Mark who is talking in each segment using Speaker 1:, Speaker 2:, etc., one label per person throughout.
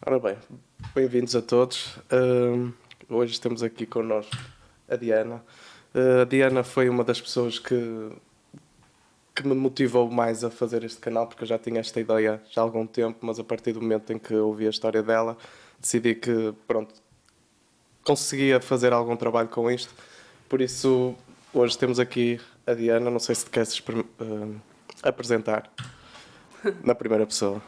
Speaker 1: Ora bem, bem-vindos a todos. Hoje temos aqui connosco a Diana. A Diana foi uma das pessoas que me motivou mais a fazer este canal, porque eu já tinha esta ideia já há algum tempo, mas a partir do momento em que ouvi a história dela, decidi que, pronto, conseguia fazer algum trabalho com isto. Por isso, hoje temos aqui a Diana. Não sei se te queres apresentar na primeira pessoa.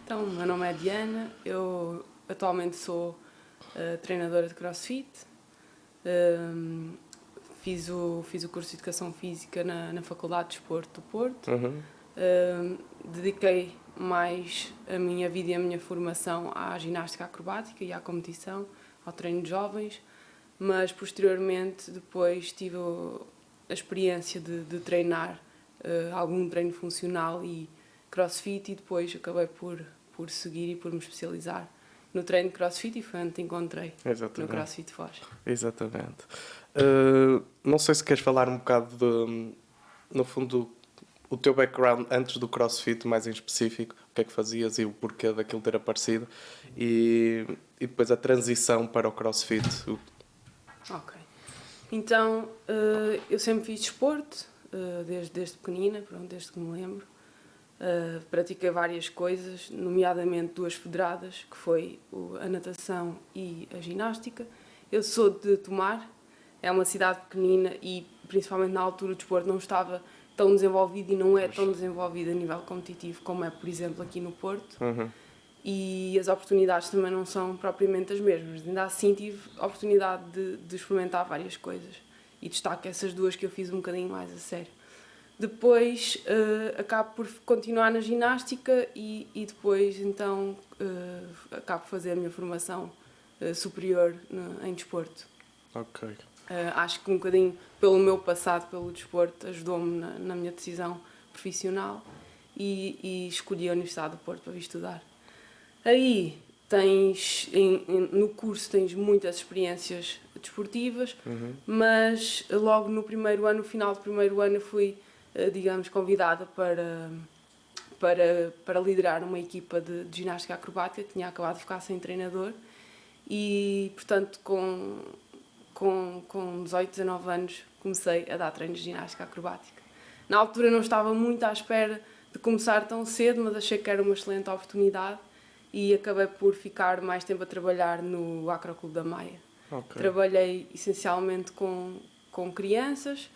Speaker 2: Então, meu nome é Diana, eu atualmente sou treinadora de CrossFit, fiz o curso de Educação Física na Faculdade de Desporto do Porto, dediquei mais a minha vida e a minha formação à ginástica acrobática e à competição, ao treino de jovens, mas posteriormente depois tive a experiência de treinar algum treino funcional e CrossFit e depois acabei por seguir e por me especializar no treino de CrossFit e foi onde te encontrei.
Speaker 1: Exatamente.
Speaker 2: No CrossFit Foz.
Speaker 1: Exatamente. Não sei se queres falar um bocado no fundo, o teu background antes do CrossFit, mais em específico, o que é que fazias e o porquê daquilo ter aparecido e depois a transição para o CrossFit.
Speaker 2: Ok. Então, eu sempre fiz desporto, desde pequenina, desde que me lembro. Pratiquei várias coisas, nomeadamente duas federadas, que foi a natação e a ginástica. Eu sou de Tomar, é uma cidade pequenina e principalmente na altura o desporto não estava tão desenvolvido e não é tão desenvolvido a nível competitivo como é, por exemplo, aqui no Porto. E as oportunidades também não são propriamente as mesmas. Ainda assim tive a oportunidade de experimentar várias coisas e destaco essas duas que eu fiz um bocadinho mais a sério. Depois acabo por continuar na ginástica e depois então acabo por fazer a minha formação superior em desporto.
Speaker 1: Ok.
Speaker 2: Acho que um bocadinho pelo meu passado pelo desporto ajudou-me na minha decisão profissional e escolhi a Universidade do Porto para vir estudar. Aí tens, no curso tens muitas experiências desportivas, mas logo no primeiro ano, no final do primeiro ano, eu fui digamos, convidada para liderar uma equipa de ginástica acrobática, que tinha acabado de ficar sem treinador e, portanto, com 18, 19 anos, comecei a dar treinos de ginástica acrobática. Na altura não estava muito à espera de começar tão cedo, mas achei que era uma excelente oportunidade e acabei por ficar mais tempo a trabalhar no Acroclube da Maia. Okay. Trabalhei essencialmente com crianças,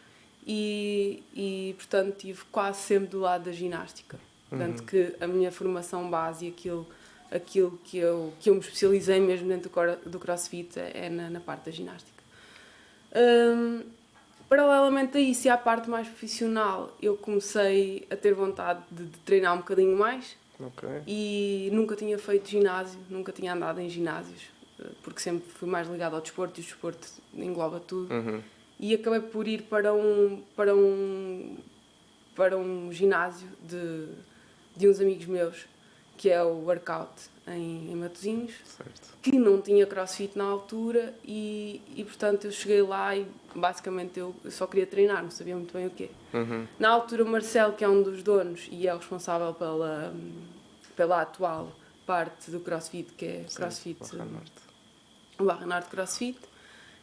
Speaker 2: e portanto estive quase sempre do lado da ginástica. Portanto que a minha formação base e aquilo que eu me especializei mesmo dentro do CrossFit é na parte da ginástica. Paralelamente a isso e à parte mais profissional, eu comecei a ter vontade de treinar um bocadinho mais. Okay. E nunca tinha feito ginásio, nunca tinha andado em ginásios, porque sempre fui mais ligado ao desporto e o desporto engloba tudo. E acabei por ir para um ginásio de uns amigos meus, que é o Workout em Matosinhos, certo. Que não tinha CrossFit na altura e portanto eu cheguei lá e basicamente eu só queria treinar, não sabia muito bem o quê. Na altura o Marcelo, que é um dos donos e é o responsável pela atual parte do CrossFit, que é CrossFit Barra Norte CrossFit,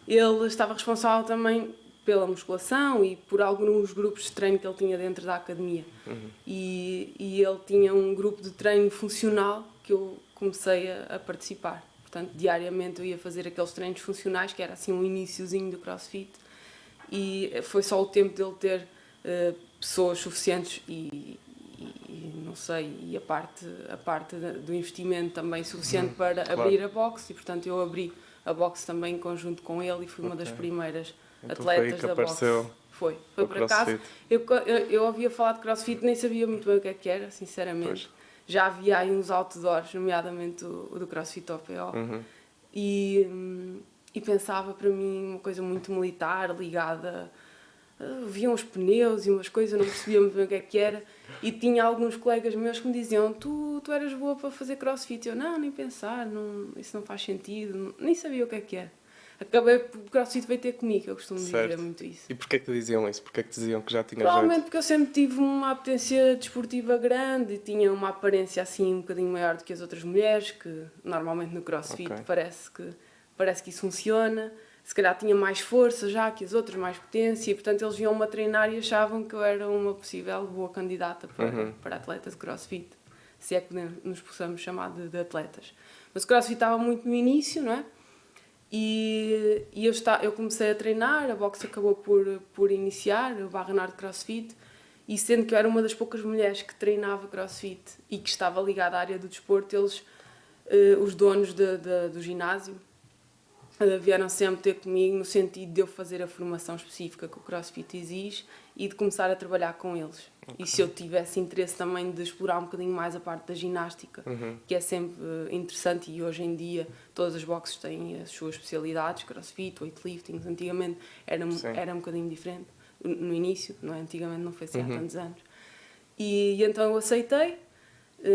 Speaker 2: ele estava responsável também pela musculação e por alguns grupos de treino que ele tinha dentro da academia. E ele tinha um grupo de treino funcional que eu comecei a participar. Portanto, diariamente eu ia fazer aqueles treinos funcionais, que era assim um iniciozinho do CrossFit. E foi só o tempo dele ter pessoas suficientes e não sei, e a parte do investimento também suficiente para abrir a box. E portanto eu abri a boxe também em conjunto com ele e fui uma das primeiras atletas da boxe. Foi por acaso. Eu ouvia falar de CrossFit, nem sabia muito bem o que era, sinceramente. Pois. Já havia aí uns outdoors, nomeadamente o do CrossFit OPO. E pensava para mim uma coisa muito militar, ligada. Viam os pneus e umas coisas, eu não percebia muito bem o que era. E tinha alguns colegas meus que me diziam: tu eras boa para fazer CrossFit. Eu, não, nem pensar, isso não faz sentido, nem sabia o que era. acabei por o CrossFit veio ter comigo, eu costumo dizer muito isso.
Speaker 1: E porquê que te diziam isso? Porquê que te diziam que já tinhas
Speaker 2: Provavelmente
Speaker 1: jeito?
Speaker 2: porque eu sempre tive uma apetência desportiva grande e tinha uma aparência assim um bocadinho maior do que as outras mulheres, que normalmente no CrossFit parece que isso funciona. Se calhar tinha mais força já que as outras, mais potência, e portanto eles viam-me a treinar e achavam que eu era uma possível boa candidata para atletas de CrossFit, se é que nos possamos chamar de atletas. Mas o CrossFit estava muito no início, não é? E eu comecei a treinar, a boxe acabou por iniciar, o Barra de CrossFit, e sendo que eu era uma das poucas mulheres que treinava CrossFit e que estava ligada à área do desporto, eles, os donos do ginásio, vieram sempre ter comigo no sentido de eu fazer a formação específica que o CrossFit exige e de começar a trabalhar com eles. E se eu tivesse interesse também de explorar um bocadinho mais a parte da ginástica, que é sempre interessante, e hoje em dia todas as boxes têm as suas especialidades, CrossFit, weightlifting, antigamente era um bocadinho diferente, no início, não é? Antigamente não foi assim há tantos anos. E então eu aceitei.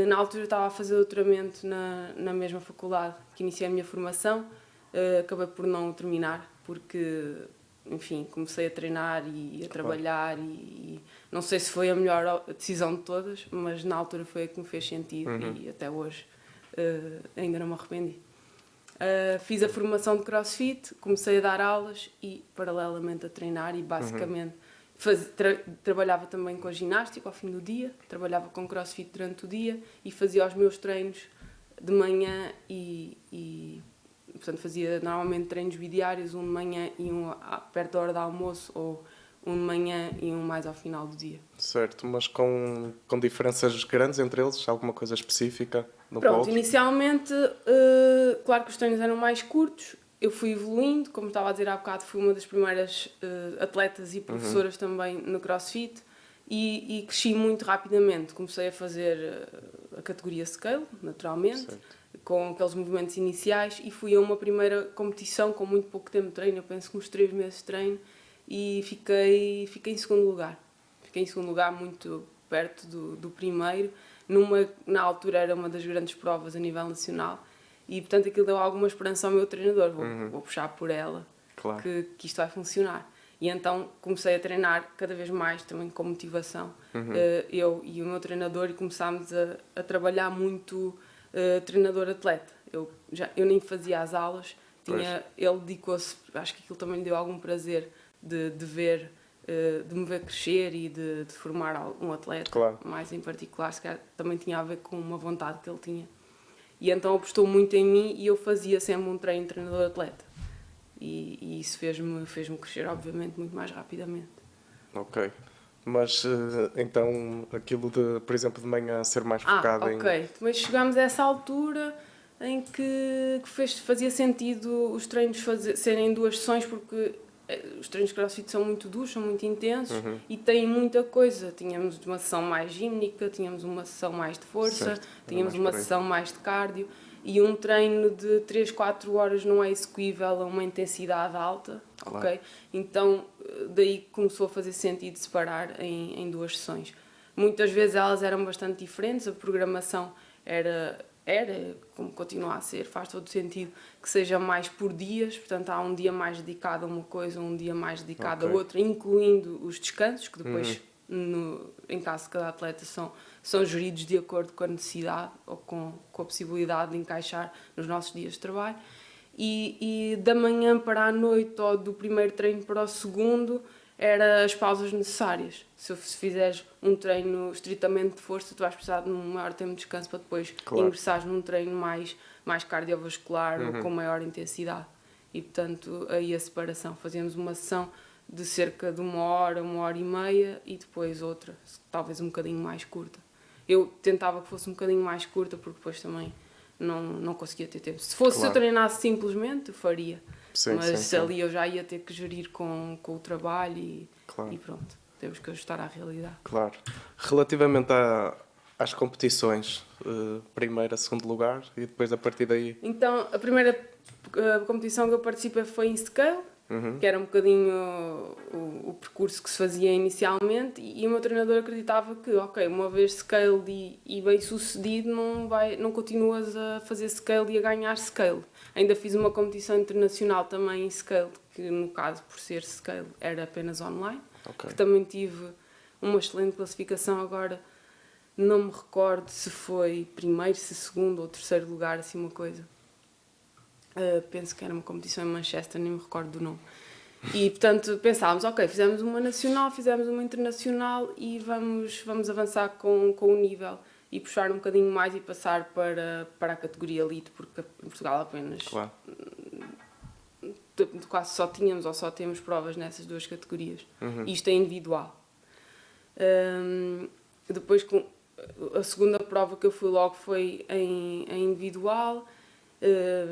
Speaker 2: Na altura eu estava a fazer doutoramento na mesma faculdade que iniciei a minha formação. Acabei por não terminar porque, enfim, comecei a treinar e a trabalhar e não sei se foi a melhor decisão de todas, mas na altura foi a que me fez sentido e até hoje ainda não me arrependi. Fiz a formação de CrossFit, comecei a dar aulas e paralelamente a treinar e basicamente trabalhava também com a ginástica ao fim do dia, trabalhava com CrossFit durante o dia e fazia os meus treinos de manhã e portanto fazia normalmente treinos bidiários, um de manhã e um perto da hora do almoço, ou um de manhã e um mais ao final do dia.
Speaker 1: Certo, mas com diferenças grandes entre eles? Alguma coisa específica?
Speaker 2: Pronto, inicialmente, claro que os treinos eram mais curtos, eu fui evoluindo, como estava a dizer há bocado, fui uma das primeiras atletas e professoras também no CrossFit e cresci muito rapidamente. Comecei a fazer a categoria Scale, naturalmente, com aqueles movimentos iniciais, e fui a uma primeira competição com muito pouco tempo de treino, eu penso que uns 3 meses de treino, e fiquei em segundo lugar. Fiquei em segundo lugar, muito perto do primeiro, na altura era uma das grandes provas a nível nacional, e portanto aquilo deu alguma esperança ao meu treinador, vou puxar por ela, claro, que isto vai funcionar. E então comecei a treinar cada vez mais, também com motivação, eu e o meu treinador, e começámos a trabalhar muito treinador-atleta. Eu nem fazia as aulas, ele dedicou-se, acho que aquilo também lhe deu algum prazer de ver, de me ver crescer e de formar um atleta, mais em particular, se calhar também tinha a ver com uma vontade que ele tinha. E então apostou muito em mim e eu fazia sempre um treino treinador-atleta. E isso fez-me crescer, obviamente, muito mais rapidamente.
Speaker 1: Ok. Mas, então, aquilo de, por exemplo, de manhã ser mais focado em...
Speaker 2: Ok. Mas chegámos a essa altura em que fazia sentido os treinos serem 2 sessões, porque os treinos de CrossFit são muito duros, são muito intensos e têm muita coisa. Tínhamos uma sessão mais gímnica, tínhamos uma sessão mais de força, tínhamos uma sessão mais de cardio. E um treino de 3, 4 horas não é execuível a uma intensidade alta, ok? Então, daí começou a fazer sentido separar em 2 sessões. Muitas vezes elas eram bastante diferentes, a programação era como continua a ser, faz todo sentido que seja mais por dias, portanto há um dia mais dedicado a uma coisa, um dia mais dedicado a outra, incluindo os descansos, que depois, em caso de cada atleta, são geridos de acordo com a necessidade ou com a possibilidade de encaixar nos nossos dias de trabalho. E da manhã para a noite, ou do primeiro treino para o segundo, eram as pausas necessárias. Se fizeres um treino estritamente de força, tu vais precisar de um maior tempo de descanso para depois ingressares num treino mais cardiovascular ou com maior intensidade. E, portanto, aí a separação. Fazíamos uma sessão de cerca de 1 hora, 1h30, e depois outra, talvez um bocadinho mais curta. Eu tentava que fosse um bocadinho mais curta, porque depois também não conseguia ter tempo. Se eu treinasse simplesmente, eu faria. Mas ali eu já ia ter que gerir com o trabalho e pronto, temos que ajustar à realidade.
Speaker 1: Claro. Relativamente às competições, primeiro, segundo lugar, e depois a partir daí...
Speaker 2: Então, a primeira competição que eu participei foi em Scale, que era um bocadinho o percurso que se fazia inicialmente, e o meu treinador acreditava que, ok, uma vez scale e bem sucedido, não continuas a fazer scale e a ganhar scale. Ainda fiz uma competição internacional também em scale, que no caso, por ser scale, era apenas online, que também tive uma excelente classificação. Agora não me recordo se foi primeiro, se segundo ou terceiro lugar, assim uma coisa. Penso que era uma competição em Manchester, nem me recordo do nome. E portanto pensávamos, ok, fizemos uma nacional, fizemos uma internacional e vamos avançar com o nível e puxar um bocadinho mais e passar para a categoria elite, porque em Portugal apenas quase só tínhamos ou só temos provas nessas duas categorias. Isto é individual. Depois a segunda prova que eu fui logo foi em individual,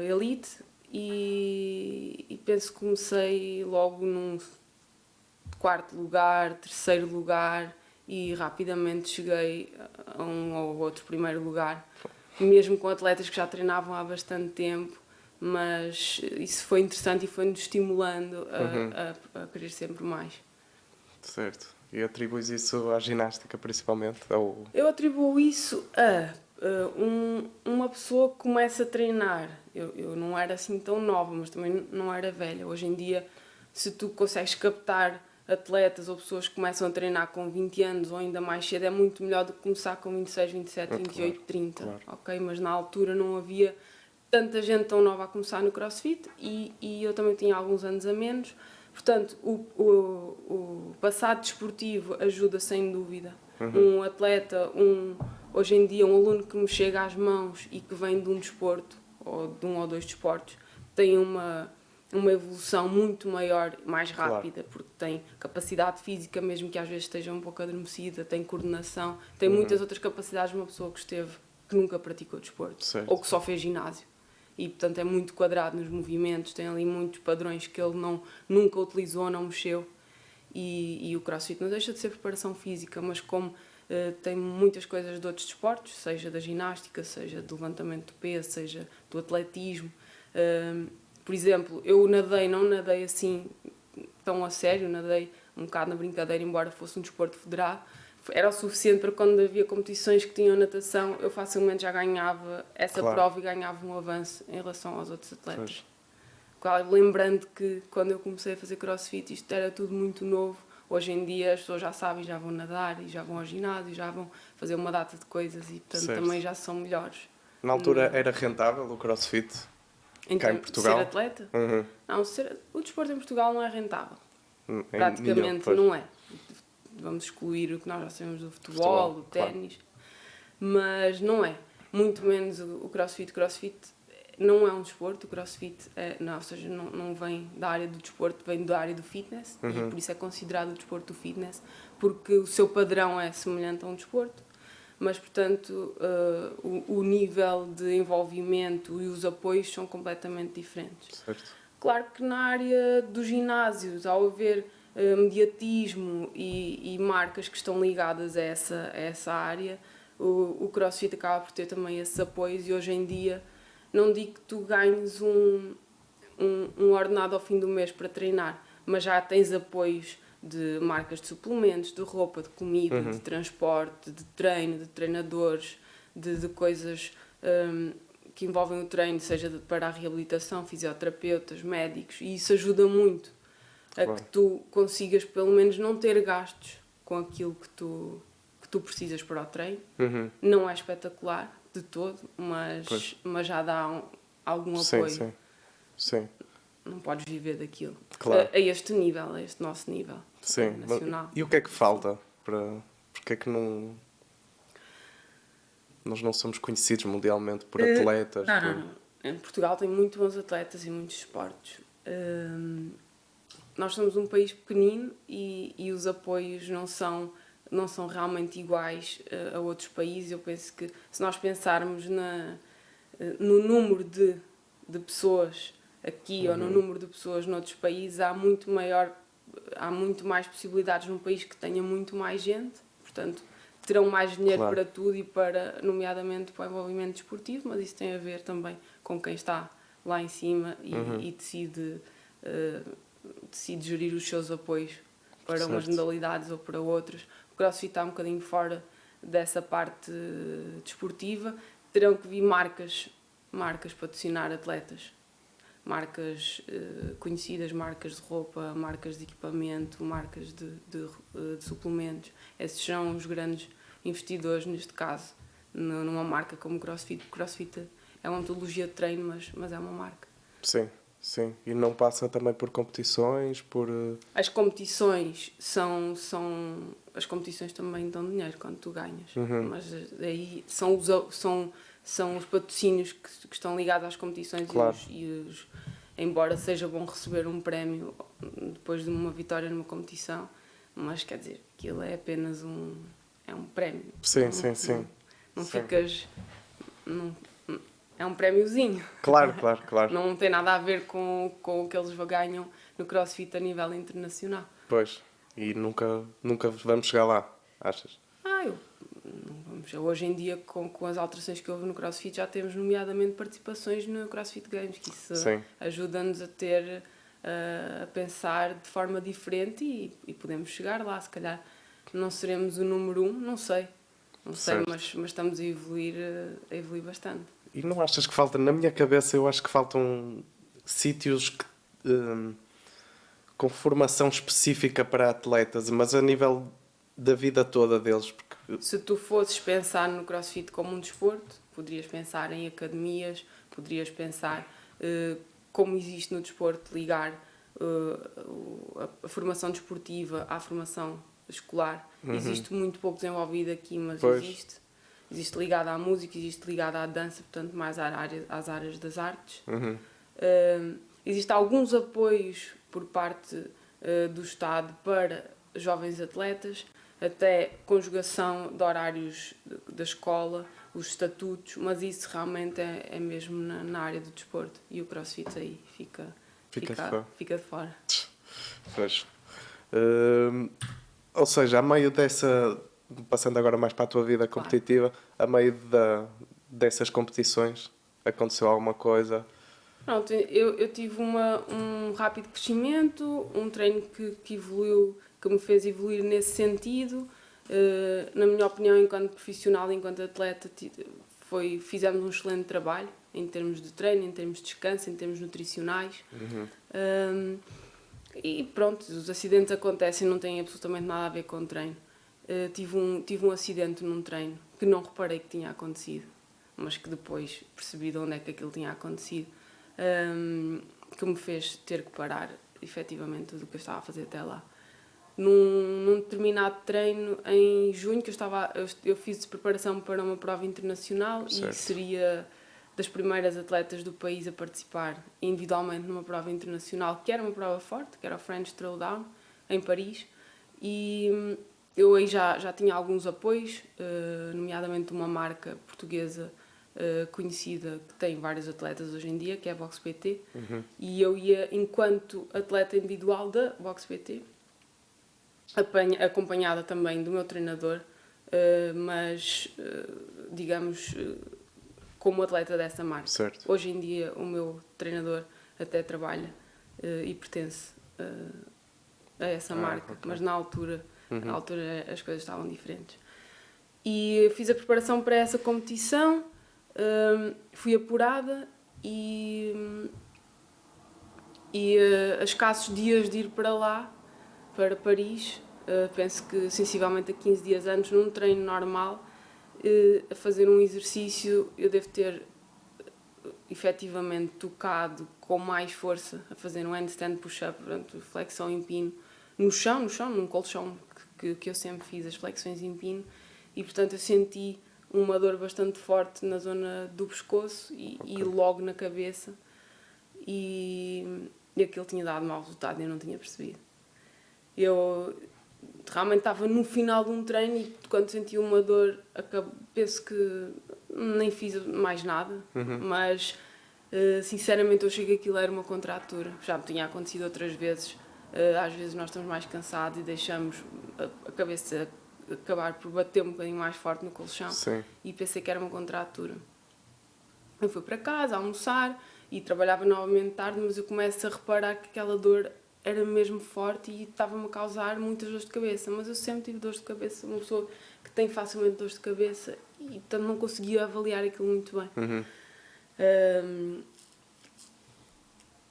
Speaker 2: elite, e penso que comecei logo num quarto lugar, terceiro lugar, e rapidamente cheguei a um ou outro primeiro lugar, mesmo com atletas que já treinavam há bastante tempo, mas isso foi interessante e foi-nos estimulando a querer sempre mais.
Speaker 1: Certo. E atribuis isso à ginástica, principalmente? Ou...
Speaker 2: Eu atribuo isso a uma pessoa que começa a treinar. Eu não era assim tão nova, mas também não era velha. Hoje em dia, se tu consegues captar atletas ou pessoas que começam a treinar com 20 anos ou ainda mais cedo, é muito melhor do que começar com 26, 27, 28, 30. Claro. Ok? Mas na altura não havia tanta gente tão nova a começar no CrossFit e eu também tinha alguns anos a menos. Portanto, o passado desportivo ajuda sem dúvida. Um atleta, hoje em dia um aluno que me chega às mãos e que vem de um desporto, ou de um ou dois desportos, tem uma evolução muito maior, mais rápida, porque tem capacidade física, mesmo que às vezes esteja um pouco adormecida, tem coordenação, tem muitas outras capacidades de uma pessoa que nunca praticou desporto, ou que só fez ginásio. E, portanto, é muito quadrado nos movimentos, tem ali muitos padrões que ele nunca utilizou, não mexeu. E o CrossFit não deixa de ser preparação física, mas como tem muitas coisas de outros desportos, seja da ginástica, seja do levantamento do peso, seja do atletismo. Por exemplo, eu não nadei assim tão a sério, nadei um bocado na brincadeira, embora fosse um desporto federado. Era o suficiente para quando havia competições que tinham natação, eu facilmente já ganhava essa prova e ganhava um avanço em relação aos outros atletas. Claro, lembrando que quando eu comecei a fazer CrossFit isto era tudo muito novo. Hoje em dia as pessoas já sabem, já vão nadar e já vão ao ginásio, já vão fazer uma data de coisas e portanto também já são melhores.
Speaker 1: Na altura era rentável o CrossFit?
Speaker 2: Então,
Speaker 1: cá em Portugal?
Speaker 2: Ser atleta? Não, o desporto em Portugal não é rentável. Praticamente não é. Vamos excluir o que nós já sabemos do futebol, do ténis, mas não é. Muito menos o CrossFit. O CrossFit não é um desporto, o CrossFit ou seja, não vem da área do desporto, vem da área do fitness, e por isso é considerado o desporto do fitness, porque o seu padrão é semelhante a um desporto, mas, portanto, o nível de envolvimento e os apoios são completamente diferentes.
Speaker 1: Certo.
Speaker 2: Claro que na área dos ginásios, ao haver mediatismo e marcas que estão ligadas a essa área, o CrossFit acaba por ter também esses apoios e hoje em dia não digo que tu ganhes um ordenado ao fim do mês para treinar, mas já tens apoios de marcas de suplementos, de roupa, de comida, de transporte, de treino, de treinadores, de coisas que envolvem o treino, seja para a reabilitação, fisioterapeutas, médicos, e isso ajuda muito a que tu consigas pelo menos não ter gastos com aquilo que tu precisas para o treino. Não é espetacular de todo, mas já dá algum apoio.
Speaker 1: Sim.
Speaker 2: Não podes viver daquilo.
Speaker 1: Claro.
Speaker 2: A este nível, a este nosso nível nacional.
Speaker 1: E o que é que falta? Porque é que nós não somos conhecidos mundialmente por atletas?
Speaker 2: Não. Em Portugal tem muito bons atletas e muitos esportes. Nós somos um país pequenino e os apoios não são realmente iguais a outros países. Eu penso que se nós pensarmos no número de pessoas aqui ou no número de pessoas noutros países, há muito mais possibilidades num país que tenha muito mais gente, portanto terão mais dinheiro para tudo e nomeadamente para o envolvimento desportivo, mas isso tem a ver também com quem está lá em cima e decide decide gerir os seus apoios para
Speaker 1: Certo.
Speaker 2: umas modalidades ou para outras. O CrossFit está um bocadinho fora dessa parte desportiva. Terão que vir marcas patrocinar atletas. Marcas conhecidas, marcas de roupa, marcas de equipamento, marcas de suplementos. Esses são os grandes investidores, neste caso, numa marca como o CrossFit. O CrossFit é uma metodologia de treino, mas é uma marca.
Speaker 1: Sim, sim. E não passa também por competições, por...
Speaker 2: As competições as competições também dão dinheiro quando tu ganhas. Mas aí são os patrocínios que estão ligados às competições.
Speaker 1: Claro.
Speaker 2: Embora seja bom receber um prémio depois de uma vitória numa competição, mas quer dizer, aquilo é apenas um prémio.
Speaker 1: Sim.
Speaker 2: Não ficas... é um prémiozinho.
Speaker 1: Claro.
Speaker 2: Não tem nada a ver com o que eles ganham no CrossFit a nível internacional.
Speaker 1: Pois. E nunca vamos chegar lá, achas?
Speaker 2: Hoje em dia, com as alterações que houve no CrossFit, já temos nomeadamente participações no CrossFit Games, que isso ajuda-nos a ter, a pensar de forma diferente e podemos chegar lá. Se calhar não seremos o número 1, não sei, mas estamos a evoluir bastante.
Speaker 1: E não achas que falta, na minha cabeça, eu acho que faltam sítios com formação específica para atletas, mas a nível da vida toda deles? Porque...
Speaker 2: Se tu fosses pensar no CrossFit como um desporto, poderias pensar em academias, poderias pensar como existe no desporto ligar a formação desportiva à formação escolar. Existe muito pouco desenvolvido aqui, mas existe. Existe ligado à música, existe ligado à dança, portanto mais às áreas das artes. Existem alguns apoios por parte do Estado para jovens atletas, até conjugação de horários da escola, os estatutos, mas isso realmente é mesmo na área do desporto. E o CrossFit aí fica de fora.
Speaker 1: Pois. Ou seja, a meio dessa... Passando agora mais para a tua vida competitiva, a meio dessas competições, aconteceu alguma coisa?
Speaker 2: Pronto, eu tive um rápido crescimento, um treino que evoluiu, que me fez evoluir nesse sentido. Na minha opinião, enquanto profissional, enquanto atleta, fizemos um excelente trabalho em termos de treino, em termos de descanso, em termos nutricionais. E pronto, os acidentes acontecem, não têm absolutamente nada a ver com o treino. Tive um acidente num treino que não reparei que tinha acontecido, mas que depois percebi de onde é que aquilo tinha acontecido, que me fez ter que parar efetivamente tudo o que eu estava a fazer até lá. Num determinado treino em junho, que eu fiz preparação para uma prova internacional. Certo. E seria das primeiras atletas do país a participar individualmente numa prova internacional, que era uma prova forte, que era o French Throwdown, em Paris. E eu aí já tinha alguns apoios, nomeadamente uma marca portuguesa conhecida, que tem vários atletas hoje em dia, que é a Box PT. E eu ia enquanto atleta individual da Box PT, acompanhada também do meu treinador, mas, digamos, como atleta dessa marca. Certo. Hoje em dia o meu treinador até trabalha e pertence a essa marca, okay. Mas na altura as coisas estavam diferentes. E fiz a preparação para essa competição, fui apurada e a escassos dias de ir para lá, para Paris, penso que sensivelmente a 15 dias antes, num treino normal, a fazer um exercício, eu devo ter efetivamente tocado com mais força a fazer um handstand push-up, portanto, flexão em pino, no chão, num colchão que eu sempre fiz, as flexões em pino, e portanto eu senti uma dor bastante forte na zona do pescoço e logo na cabeça, e aquilo tinha dado mau resultado e eu não tinha percebido. Eu realmente estava no final de um treino e quando senti uma dor, penso que nem fiz mais nada, mas sinceramente eu achei que aquilo era uma contratura. Já me tinha acontecido outras vezes, às vezes nós estamos mais cansados e deixamos a cabeça acabar por bater um bocadinho mais forte no colchão. Sim. E pensei que era uma contratura. Eu fui para casa almoçar e trabalhava novamente tarde, mas eu começo a reparar que aquela dor era mesmo forte e estava-me a causar muitas dores de cabeça, mas eu sempre tive dores de cabeça, uma pessoa que tem facilmente dores de cabeça e portanto não conseguia avaliar aquilo muito bem.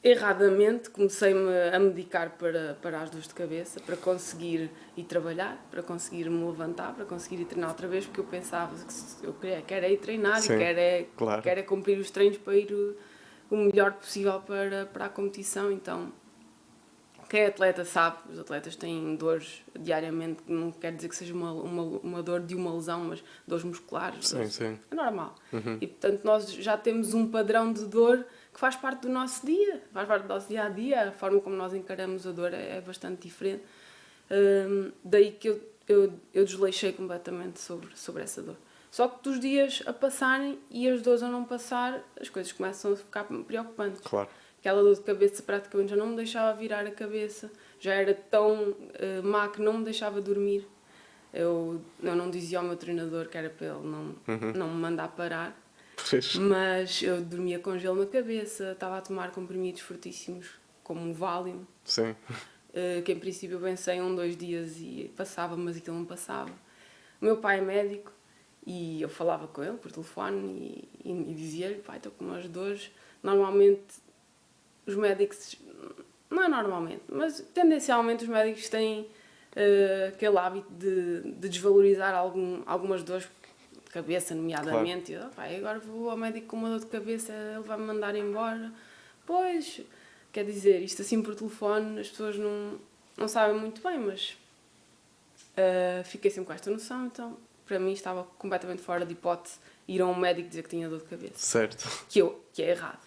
Speaker 2: Erradamente comecei-me a medicar para as dores de cabeça, para conseguir ir trabalhar, para conseguir me levantar, para conseguir ir treinar outra vez, porque eu pensava que eu quero ir treinar. Sim, e quero cumprir os treinos para ir o melhor possível para a competição. Então, quem é atleta sabe, os atletas têm dores diariamente, não quer dizer que seja uma dor de uma lesão, mas dores musculares.
Speaker 1: Sim.
Speaker 2: É normal. E portanto nós já temos um padrão de dor que faz parte do nosso dia, faz parte do nosso dia a dia, a forma como nós encaramos a dor é bastante diferente. Daí que eu desleixei completamente sobre essa dor. Só que dos dias a passarem e as dores a não passar, as coisas começam a ficar preocupantes.
Speaker 1: Claro.
Speaker 2: Aquela dor de cabeça praticamente já não me deixava virar a cabeça, já era tão má que não me deixava dormir. Eu não dizia ao meu treinador que era para ele não me mandar parar, mas eu dormia com gelo na cabeça, estava a tomar comprimidos fortíssimos, como o Valium, que em princípio eu pensei 2 dias e passava, mas aquilo não passava. O meu pai é médico e eu falava com ele por telefone e dizia-lhe, pai, estou com umas dores. Normalmente os médicos, não é normalmente, mas tendencialmente os médicos têm aquele hábito de desvalorizar algumas dores de cabeça, nomeadamente. Claro. E agora vou ao médico com uma dor de cabeça, ele vai-me mandar embora. Pois, quer dizer, isto assim por telefone, as pessoas não sabem muito bem, mas fiquei sempre com esta noção, então para mim estava completamente fora de hipótese ir a um médico dizer que tinha dor de cabeça.
Speaker 1: Certo.
Speaker 2: Que é errado.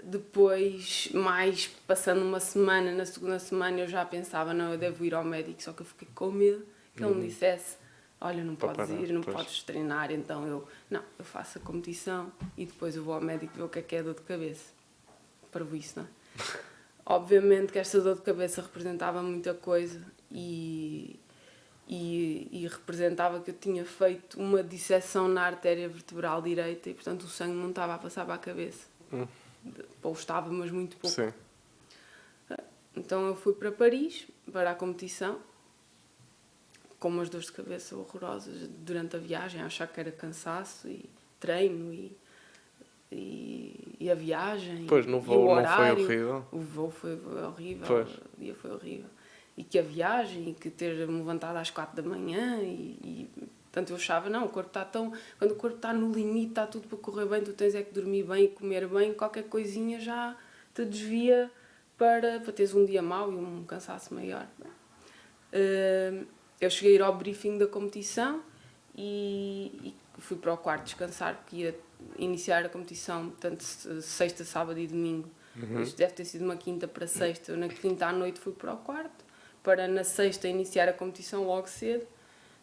Speaker 2: Depois, mais passando uma semana, na segunda semana eu já pensava, não, eu devo ir ao médico, só que eu fiquei com medo que ele me dissesse, olha, não podes ir, não podes treinar, então eu faço a competição e depois eu vou ao médico ver o que é dor de cabeça. Para isso, não é? Obviamente que esta dor de cabeça representava muita coisa e representava que eu tinha feito uma disseção na artéria vertebral direita e portanto o sangue não estava a passar para a cabeça. Ou estava, mas muito pouco.
Speaker 1: Sim.
Speaker 2: Então eu fui para Paris, para a competição, com umas dores de cabeça horrorosas durante a viagem, a achar que era cansaço e treino e a viagem.
Speaker 1: Pois, no voo
Speaker 2: o horário,
Speaker 1: não foi horrível?
Speaker 2: O voo foi horrível,
Speaker 1: pois.
Speaker 2: O dia foi horrível. E que a viagem, e que ter-me levantado às 4 da manhã portanto eu achava, não, o corpo está quando o corpo está no limite, está tudo para correr bem, tu tens é que dormir bem e comer bem, qualquer coisinha já te desvia para teres um dia mau e um cansaço maior. Eu cheguei a ir ao briefing da competição e fui para o quarto descansar, porque ia iniciar a competição, portanto, sexta, sábado e domingo. Isto deve ter sido uma quinta para sexta. Eu na quinta à noite fui para o quarto, para na sexta iniciar a competição logo cedo.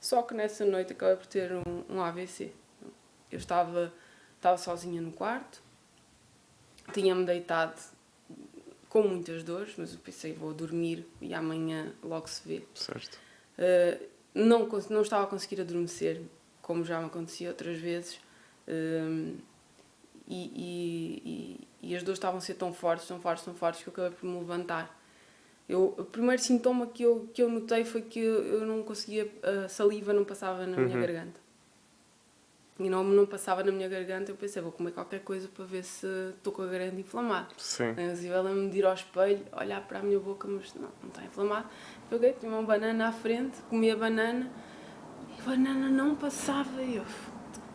Speaker 2: Só que nessa noite acabei por ter um AVC. Eu estava sozinha no quarto, tinha-me deitado com muitas dores, mas eu pensei, vou dormir e amanhã logo se vê.
Speaker 1: Certo.
Speaker 2: Não estava a conseguir adormecer, como já me acontecia outras vezes, e as dores estavam a ser tão fortes que eu acabei por me levantar. O primeiro sintoma que eu notei foi que eu não conseguia, a saliva não passava na minha garganta. E não passava na minha garganta, eu pensei, vou comer qualquer coisa para ver se estou com a garganta inflamada.
Speaker 1: Sim.
Speaker 2: Inclusive ela me ir ao espelho, olhar para a minha boca, mas não está inflamada. Peguei, tinha uma banana à frente, comi a banana e a banana não passava. E eu,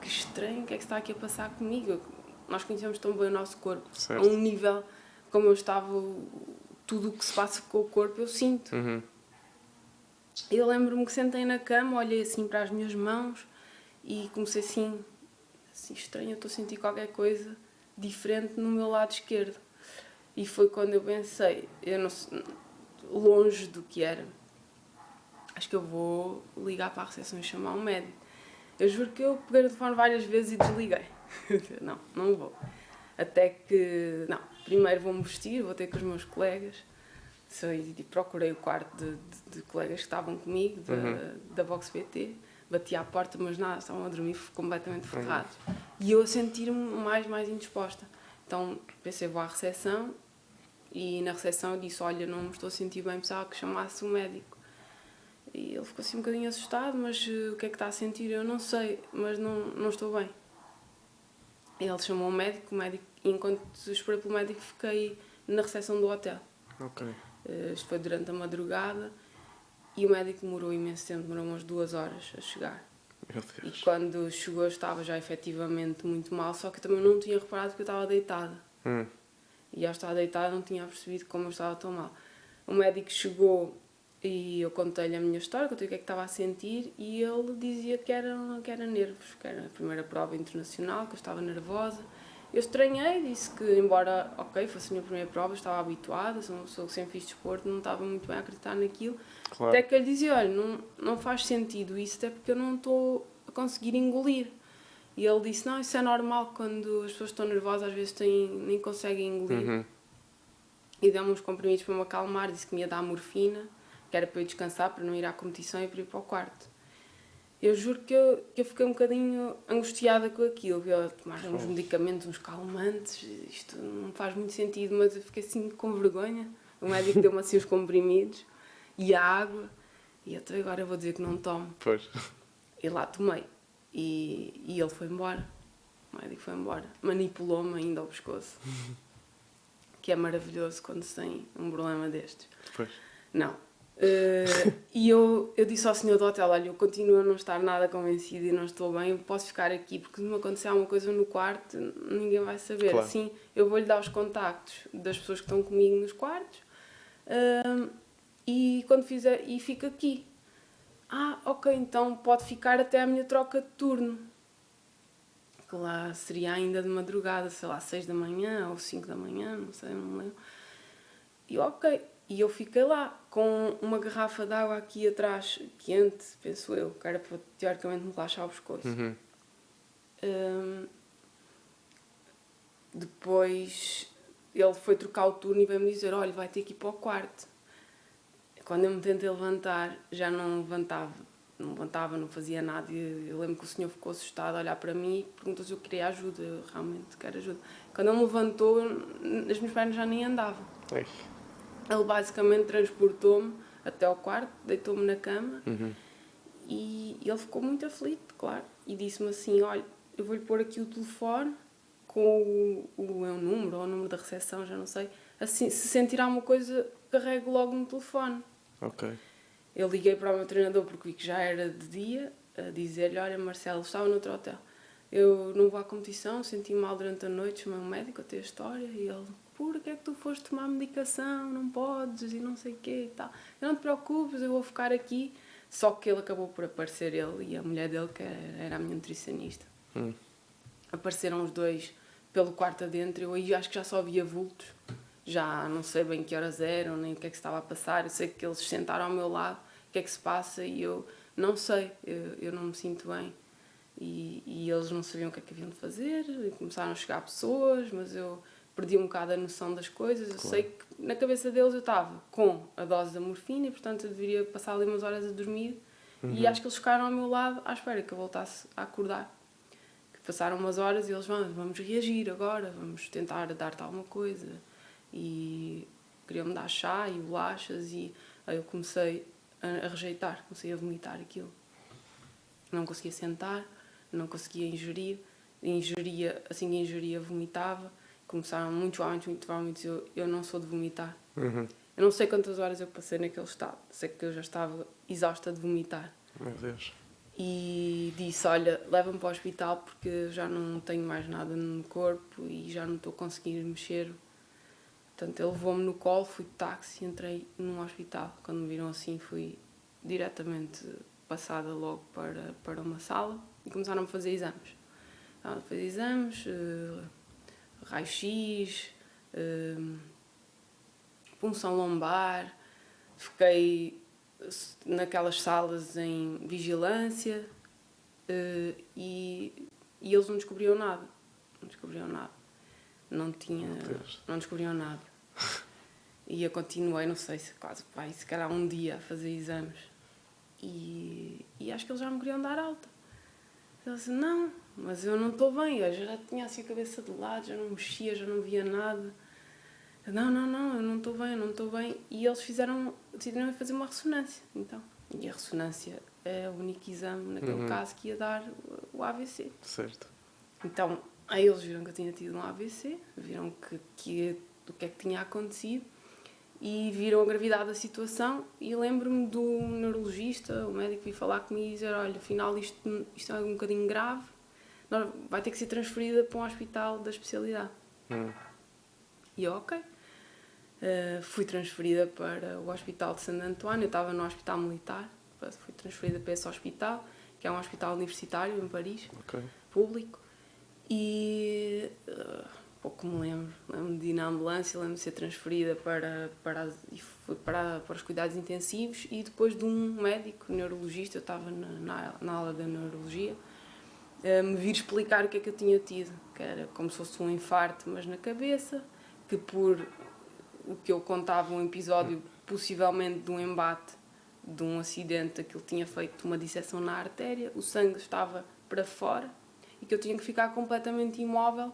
Speaker 2: que estranho, o que é que está aqui a passar comigo? Nós conhecemos tão bem o nosso corpo,
Speaker 1: certo.
Speaker 2: A um nível como eu estava, tudo o que se passa com o corpo eu sinto. Eu lembro-me que sentei na cama, olhei assim para as minhas mãos e comecei assim estranho, eu estou a sentir qualquer coisa diferente no meu lado esquerdo. E foi quando eu pensei, longe do que era, acho que eu vou ligar para a recepção e chamar um médico. Eu juro que eu peguei o telefone várias vezes e desliguei. Não vou. Até que, primeiro vou-me vestir, vou ter com os meus colegas. E procurei o quarto de colegas que estavam comigo, da Box BT. Bati à porta, mas nada, estavam a dormir completamente ferrados. E eu a sentir-me mais indisposta. Então pensei, vou à recepção E na recepção eu disse, olha, não me estou a sentir bem, precisava que chamasse o médico. E ele ficou assim um bocadinho assustado, mas o que é que está a sentir? Eu não sei, mas não estou bem. E ele chamou o médico, e enquanto esperei pelo médico fiquei na recepção do hotel.
Speaker 1: Ok.
Speaker 2: Isto foi durante a madrugada e o médico demorou imenso tempo, demorou umas 2 horas a chegar.
Speaker 1: Meu Deus.
Speaker 2: E quando chegou eu estava já efetivamente muito mal, só que também não tinha reparado que eu estava deitada. E ao estar deitada não tinha percebido como eu estava tão mal. O médico chegou e eu contei-lhe a minha história, contei o que é que estava a sentir e ele dizia que era nervos, que era a primeira prova internacional, que eu estava nervosa. Eu estranhei, disse que embora, fosse a minha primeira prova, eu estava habituada, sou uma pessoa que sempre fiz desporto, não estava muito bem a acreditar naquilo. Claro. Até que ele dizia, olha, não faz sentido isso, até porque eu não estou a conseguir engolir. E ele disse, não, isso é normal, quando as pessoas estão nervosas às vezes nem conseguem engolir. E deu-me uns comprimidos para me acalmar, disse que me ia dar morfina, que era para eu descansar, para não ir à competição e para ir para o quarto. Eu juro que eu fiquei um bocadinho angustiada com aquilo, eu tomar uns medicamentos, uns calmantes, isto não faz muito sentido, mas eu fiquei assim com vergonha. O médico deu-me assim os comprimidos e a água, e até agora eu vou dizer que não tomo.
Speaker 1: Pois.
Speaker 2: E lá tomei. E ele foi embora. O médico foi embora. Manipulou-me ainda ao pescoço. Que é maravilhoso quando se tem um problema destes.
Speaker 1: Pois.
Speaker 2: Não. E eu disse ao senhor do hotel, olha, eu continuo a não estar nada convencida e não estou bem, eu posso ficar aqui, porque se me acontecer alguma coisa no quarto, ninguém vai saber. Claro. Assim, eu vou-lhe dar os contactos das pessoas que estão comigo nos quartos e quando fizer, e fico aqui. Ok, então pode ficar até a minha troca de turno. Que lá seria ainda de madrugada, sei lá, 6 da manhã ou 5 da manhã, não sei, não me lembro. E ok. E eu fiquei lá, com uma garrafa de água aqui atrás, quente, penso eu, que era para, teoricamente, me relaxar o pescoço. Depois, ele foi trocar o turno e veio-me dizer, olha, vai ter que ir para o quarto. Quando eu me tentei levantar, já não levantava, não fazia nada. E eu lembro que o senhor ficou assustado a olhar para mim e perguntou se eu queria ajuda. Eu realmente quero ajuda. Quando ele me levantou, as minhas pernas já nem andavam. Ele basicamente transportou-me até ao quarto, deitou-me na cama e ele ficou muito aflito, claro. E disse-me assim, olha, eu vou-lhe pôr aqui o telefone com o número ou o número da recepção, já não sei. Assim, se sentir alguma coisa, carrego logo no telefone.
Speaker 1: Ok.
Speaker 2: Eu liguei para o meu treinador porque vi que já era de dia, a dizer-lhe, olha Marcelo, estava no outro hotel. Eu não vou à competição, senti-me mal durante a noite, chamei um médico a ter a história e ele, porque é que tu foste tomar medicação, não podes e não sei o quê e tal. Eu não te preocupes, eu vou ficar aqui. Só que ele acabou por aparecer, ele e a mulher dele, que era a minha nutricionista. Apareceram os dois pelo quarto adentro, eu aí acho que já só via vultos. Já não sei bem que horas eram, nem o que é que se estava a passar. Eu sei que eles sentaram ao meu lado, o que é que se passa e eu não sei, eu não me sinto bem. E eles não sabiam o que é que haviam de fazer, e começaram a chegar pessoas, mas eu perdi um bocado a noção das coisas. Eu sei que na cabeça deles eu estava com a dose da morfina e portanto eu deveria passar ali umas horas a dormir e acho que eles ficaram ao meu lado à espera que eu voltasse a acordar. Que passaram umas horas e eles vamos reagir agora, vamos tentar dar-te alguma coisa. E queriam-me dar chá e bolachas e aí eu comecei a rejeitar, comecei a vomitar aquilo. Não conseguia sentar, não conseguia ingerir, assim que ingeria vomitava. Começaram muitos vómitos, eu não sou de vomitar. Eu não sei quantas horas eu passei naquele estado, sei que eu já estava exausta de vomitar.
Speaker 1: Meu Deus.
Speaker 2: E disse, olha, leva-me para o hospital porque já não tenho mais nada no corpo e já não estou a conseguir mexer. Portanto, ele levou-me no colo, fui de táxi e entrei num hospital. Quando me viram assim, fui diretamente passada logo para uma sala e começaram a fazer exames. Estavam a fazer exames, raio-x, punção lombar, fiquei naquelas salas em vigilância e eles não descobriam nada. Não descobriam nada. E eu continuei, não sei se quase se calhar um dia a fazer exames. E acho que eles já me queriam dar alta. Eu disse, não, mas eu não estou bem. Eu já tinha assim a cabeça de lado, já não mexia, já não via nada. Não, eu não estou bem. E eles decidiram fazer uma ressonância. Então, e a ressonância é o único exame, naquele caso, que ia dar o AVC.
Speaker 1: Certo.
Speaker 2: Então, aí eles viram que eu tinha tido um AVC, viram o que é que tinha acontecido e viram a gravidade da situação. E lembro-me do neurologista, o médico, vir falar comigo e dizer: olha, afinal isto é um bocadinho grave, vai ter que ser transferida para um hospital da especialidade. E eu, ok. Fui transferida para o Hospital de Santo António, eu estava no Hospital Militar, fui transferida para esse hospital, que é um hospital universitário em Paris, público, e pouco me lembro de ir na ambulância, lembro de ser transferida para os cuidados intensivos, e depois de um médico, neurologista, eu estava na aula da neurologia, me vir explicar o que é que eu tinha tido, que era como se fosse um infarto, mas na cabeça, que por o que eu contava, um episódio possivelmente de um embate, de um acidente, aquilo tinha feito uma disseção na artéria, o sangue estava para fora e que eu tinha que ficar completamente imóvel,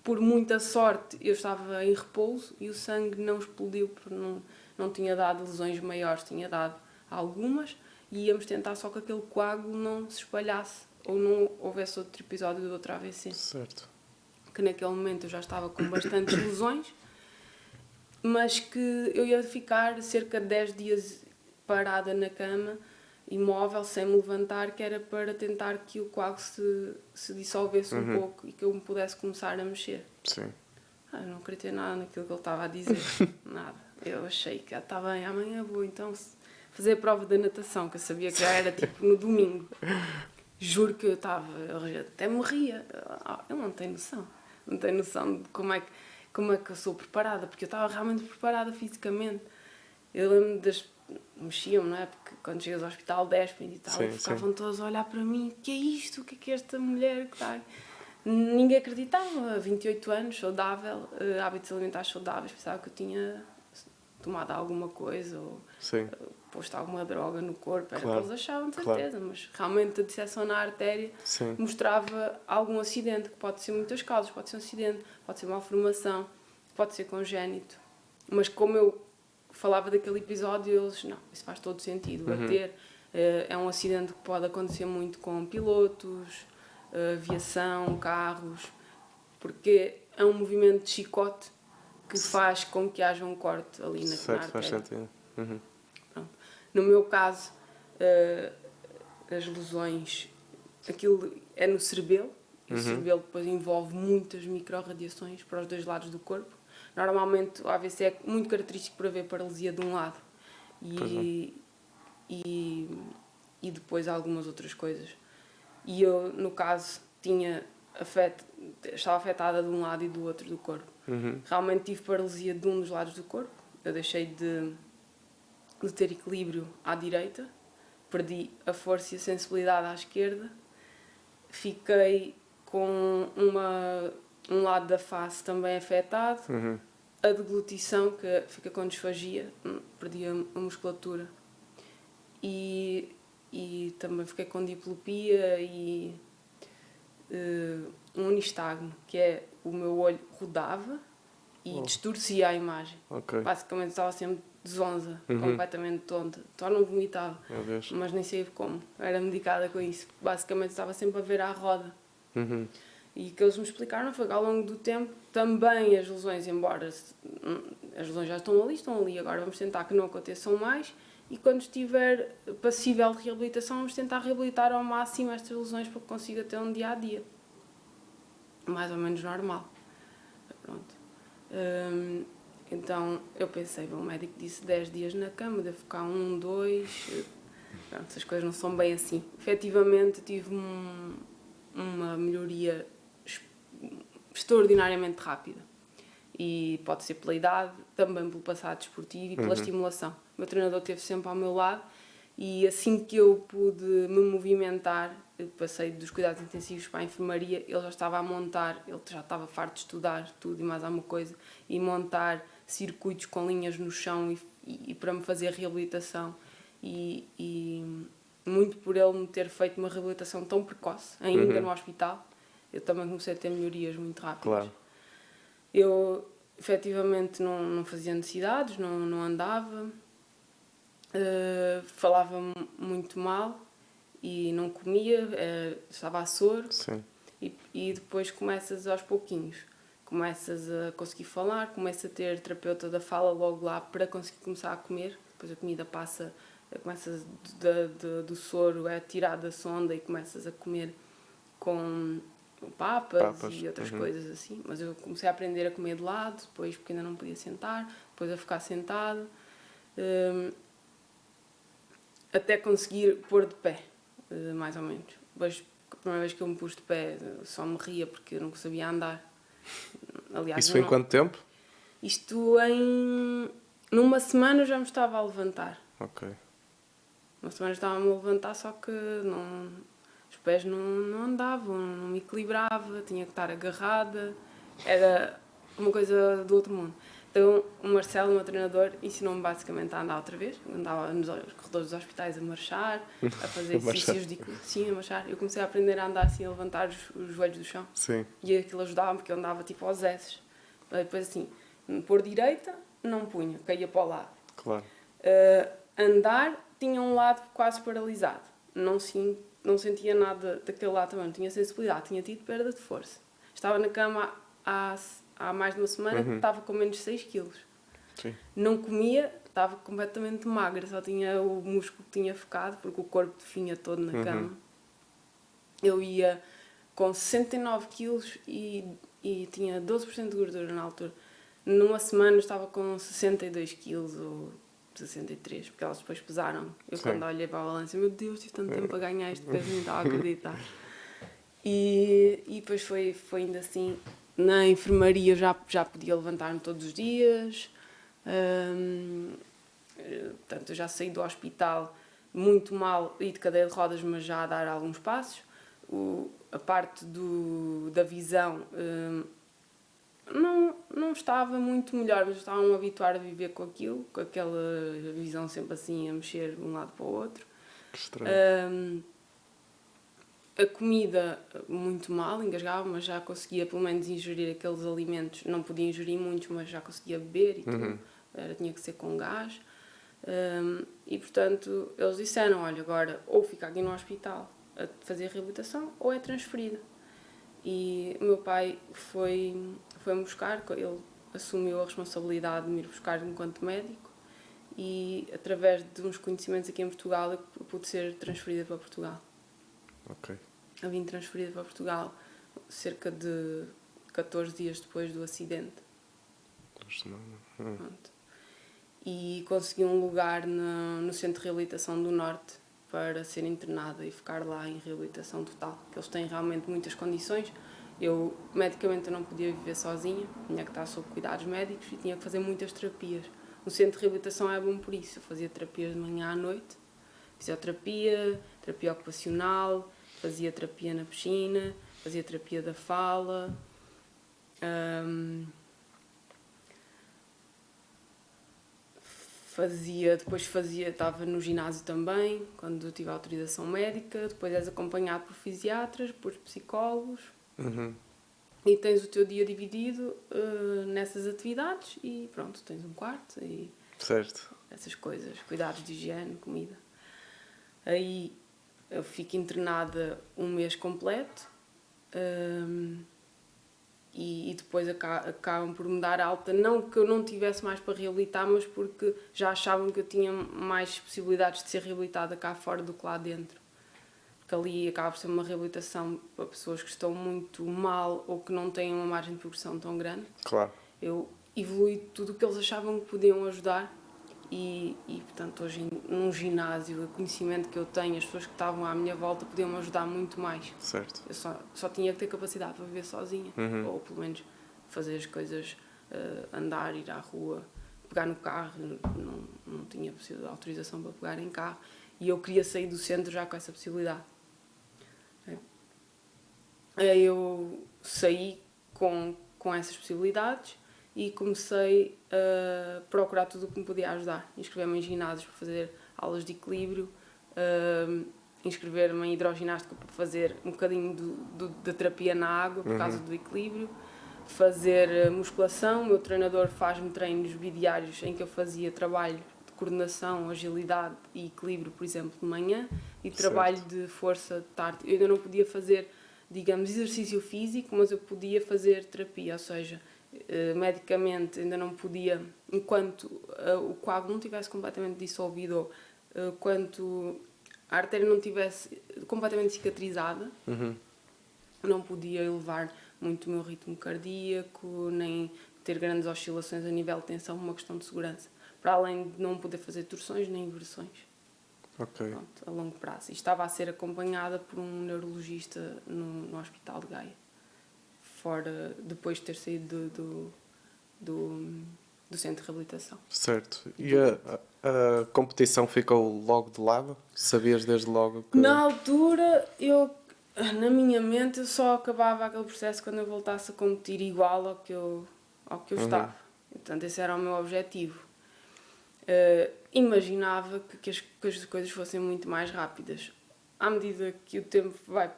Speaker 2: por muita sorte eu estava em repouso e o sangue não explodiu, porque não tinha dado lesões maiores, tinha dado algumas, e íamos tentar só que aquele coágulo não se espalhasse ou não houvesse outro episódio de outro AVC.
Speaker 1: Certo.
Speaker 2: Que naquele momento eu já estava com bastantes lesões, mas que eu ia ficar cerca de 10 dias parada na cama, imóvel, sem me levantar, que era para tentar que o coágulo se dissolvesse um pouco e que eu me pudesse começar a mexer.
Speaker 1: Sim.
Speaker 2: Eu não acreditei nada naquilo que ele estava a dizer, nada. Eu achei que está bem, amanhã vou então fazer a prova da natação, que eu sabia que já era tipo no domingo. Juro que eu até me ria. Eu não tenho noção de como é que eu sou preparada, porque eu estava realmente preparada fisicamente. Eu lembro mexiam-me, não é? Porque quando chegas ao hospital despem e tal, ficavam todos a olhar para mim: o que é isto? O que é esta mulher que está aí? Ninguém acreditava. 28 anos, saudável, hábitos alimentares saudáveis, pensava que eu tinha tomado alguma coisa ou posto alguma droga no corpo, era o que eles achavam, de certeza, mas realmente a disseção na artéria mostrava algum acidente, que pode ser muitas causas, pode ser um acidente, pode ser malformação, pode ser congénito, mas como eu falava daquele episódio, eles, não, isso faz todo sentido, bater, é um acidente que pode acontecer muito com pilotos, aviação, carros, porque é um movimento de chicote que faz com que haja um corte ali na artéria.
Speaker 1: Faz sentido.
Speaker 2: Pronto. No meu caso, as lesões, aquilo é no cerebelo, e o cerebelo depois envolve muitas micro-radiações para os dois lados do corpo. Normalmente o AVC é muito característico por haver paralisia de um lado e depois algumas outras coisas. E eu, no caso, estava afetada de um lado e do outro do corpo. Realmente tive paralisia de um dos lados do corpo. Eu deixei de ter equilíbrio à direita, perdi a força e a sensibilidade à esquerda, fiquei com um lado da face também afetado, a deglutição, que fica com disfagia, perdi a musculatura, e também fiquei com diplopia e um nistagmo, que é o meu olho rodava e distorcia a imagem. Basicamente estava sempre zonza, completamente tonta. Só não vomitava, mas nem sei como. Era medicada com isso. Basicamente estava sempre a ver à roda. E o que eles me explicaram foi que ao longo do tempo também as lesões, embora as lesões já estão ali, agora vamos tentar que não aconteçam mais, e quando estiver passível de reabilitação vamos tentar reabilitar ao máximo estas lesões para que consiga ter um dia-a-dia mais ou menos normal. Pronto. Então eu pensei, o médico disse 10 dias na cama, devo ficar 1, 2, pronto, essas coisas não são bem assim. Efetivamente tive uma melhoria extraordinariamente rápida, e pode ser pela idade, também pelo passado desportivo e pela estimulação. O meu treinador esteve sempre ao meu lado, e assim que eu pude me movimentar, eu passei dos cuidados intensivos para a enfermaria, ele já estava a montar, ele já estava farto de estudar tudo e mais alguma coisa, e montar circuitos com linhas no chão e para me fazer reabilitação, e muito por ele me ter feito uma reabilitação tão precoce, ainda no hospital, eu também comecei a ter melhorias muito rápidas. Eu efetivamente não fazia necessidades, não andava, falava muito mal e não comia, estava a soro.
Speaker 1: Sim.
Speaker 2: E depois começas aos pouquinhos, começas a conseguir falar, começas a ter terapeuta da fala logo lá para conseguir começar a comer, depois a comida passa, começas do soro, é tirado da sonda e começas a comer com papas e outras coisas assim. Mas eu comecei a aprender a comer de lado, depois porque ainda não podia sentar, depois a ficar sentado, até conseguir pôr de pé, mais ou menos. Depois, a primeira vez que eu me pus de pé, só me ria porque eu não sabia andar. Aliás,
Speaker 1: isso foi em quanto tempo?
Speaker 2: Isto numa semana eu já me estava a levantar.
Speaker 1: Ok.
Speaker 2: Uma semana estava-me a levantar, só que os pés não andavam, não me equilibrava, tinha que estar agarrada. Era uma coisa do outro mundo. Então o Marcelo, o meu treinador, ensinou-me basicamente a andar outra vez. Eu andava nos corredores dos hospitais a marchar, a fazer exercícios sim, a marchar. Eu comecei a aprender a andar assim, a levantar os joelhos do chão.
Speaker 1: Sim.
Speaker 2: E aquilo ajudava-me porque eu andava tipo aos S. Depois assim, pôr direita, não punha, caía para o lado.
Speaker 1: Claro.
Speaker 2: Andar, tinha um lado quase paralisado. Não sentia nada daquele lado também, não tinha sensibilidade, tinha tido perda de força. Estava na cama há mais de uma semana, estava com menos de 6 quilos.
Speaker 1: Sim.
Speaker 2: Não comia, estava completamente magra, só tinha o músculo que tinha focado, porque o corpo definha todo na cama. Eu ia com 69 quilos e tinha 12% de gordura na altura. Numa semana estava com 62 quilos ou 63, porque elas depois pesaram. Eu quando olhei para a balança, meu Deus, tive tanto tempo a ganhar este peso, nem estava a acreditar. E depois foi ainda assim. Na enfermaria já podia levantar-me todos os dias. Portanto, eu já saí do hospital muito mal e de cadeira de rodas, mas já a dar alguns passos. A parte da visão não estava muito melhor, mas estavam a habituar a viver com aquilo, com aquela visão sempre assim a mexer de um lado para o outro.
Speaker 1: Que estranho.
Speaker 2: A comida muito mal, engasgava, mas já conseguia pelo menos ingerir aqueles alimentos. Não podia ingerir muitos, mas já conseguia beber e tudo. Tinha que ser com gás. E portanto eles disseram, olha, agora ou fica aqui no hospital a fazer reabilitação ou é transferida. E o meu pai foi-me buscar, ele assumiu a responsabilidade de me ir buscar enquanto médico e através de uns conhecimentos aqui em Portugal eu pude ser transferida para Portugal.
Speaker 1: Ok.
Speaker 2: Eu vim transferida para Portugal cerca de 14 dias depois do acidente.
Speaker 1: 2 semanas.
Speaker 2: Pronto. E consegui um lugar no Centro de Reabilitação do Norte para ser internada e ficar lá em reabilitação total, que eles têm realmente muitas condições. Eu, medicamente, eu não podia viver sozinha, tinha que estar sob cuidados médicos e tinha que fazer muitas terapias. No Centro de Reabilitação é bom por isso, eu fazia terapias de manhã à noite, fisioterapia, terapia ocupacional, fazia terapia na piscina, fazia terapia da fala, estava no ginásio também, quando eu tive a autorização médica, depois és acompanhado por fisiatras, por psicólogos, e tens o teu dia dividido nessas atividades e pronto, tens um quarto e
Speaker 1: certo.
Speaker 2: Essas coisas, cuidados de higiene, comida. Aí eu fico internada um mês completo e depois acabam por me dar alta, não que eu não tivesse mais para reabilitar, mas porque já achavam que eu tinha mais possibilidades de ser reabilitada cá fora do que lá dentro. Porque ali acaba por ser uma reabilitação para pessoas que estão muito mal ou que não têm uma margem de progressão tão grande.
Speaker 1: Claro.
Speaker 2: Eu evolui tudo o que eles achavam que podiam ajudar e portanto, hoje num ginásio, o conhecimento que eu tenho, as pessoas que estavam à minha volta podiam me ajudar muito mais.
Speaker 1: Certo.
Speaker 2: Eu só tinha que ter capacidade para viver sozinha, ou pelo menos fazer as coisas, andar, ir à rua, pegar no carro, não tinha autorização para pegar em carro e eu queria sair do centro já com essa possibilidade. Aí eu saí com essas possibilidades e comecei a procurar tudo o que me podia ajudar. Inscrever-me em ginásios para fazer aulas de equilíbrio, inscrever-me em hidroginástica para fazer um bocadinho da terapia na água por causa do equilíbrio, fazer musculação. O meu treinador faz-me treinos bidiários em que eu fazia trabalho de coordenação, agilidade e equilíbrio, por exemplo, de manhã, e trabalho de força de tarde. Eu ainda não podia fazer, digamos, exercício físico, mas eu podia fazer terapia, ou seja, medicamente ainda não podia, enquanto o coágulo não estivesse completamente dissolvido, ou enquanto a artéria não estivesse completamente cicatrizada, não podia elevar muito o meu ritmo cardíaco, nem ter grandes oscilações a nível de tensão, uma questão de segurança. Para além de não poder fazer torções nem inversões. Pronto, a longo prazo. E estava a ser acompanhada por um neurologista no Hospital de Gaia. Fora, depois de ter saído do centro de reabilitação.
Speaker 1: Certo. E a competição ficou logo de lado? Sabias desde logo que...
Speaker 2: Na altura, na minha mente, eu só acabava aquele processo quando eu voltasse a competir igual ao que eu estava. Portanto, esse era o meu objetivo. Imaginava que as coisas fossem muito mais rápidas. À medida que o tempo vai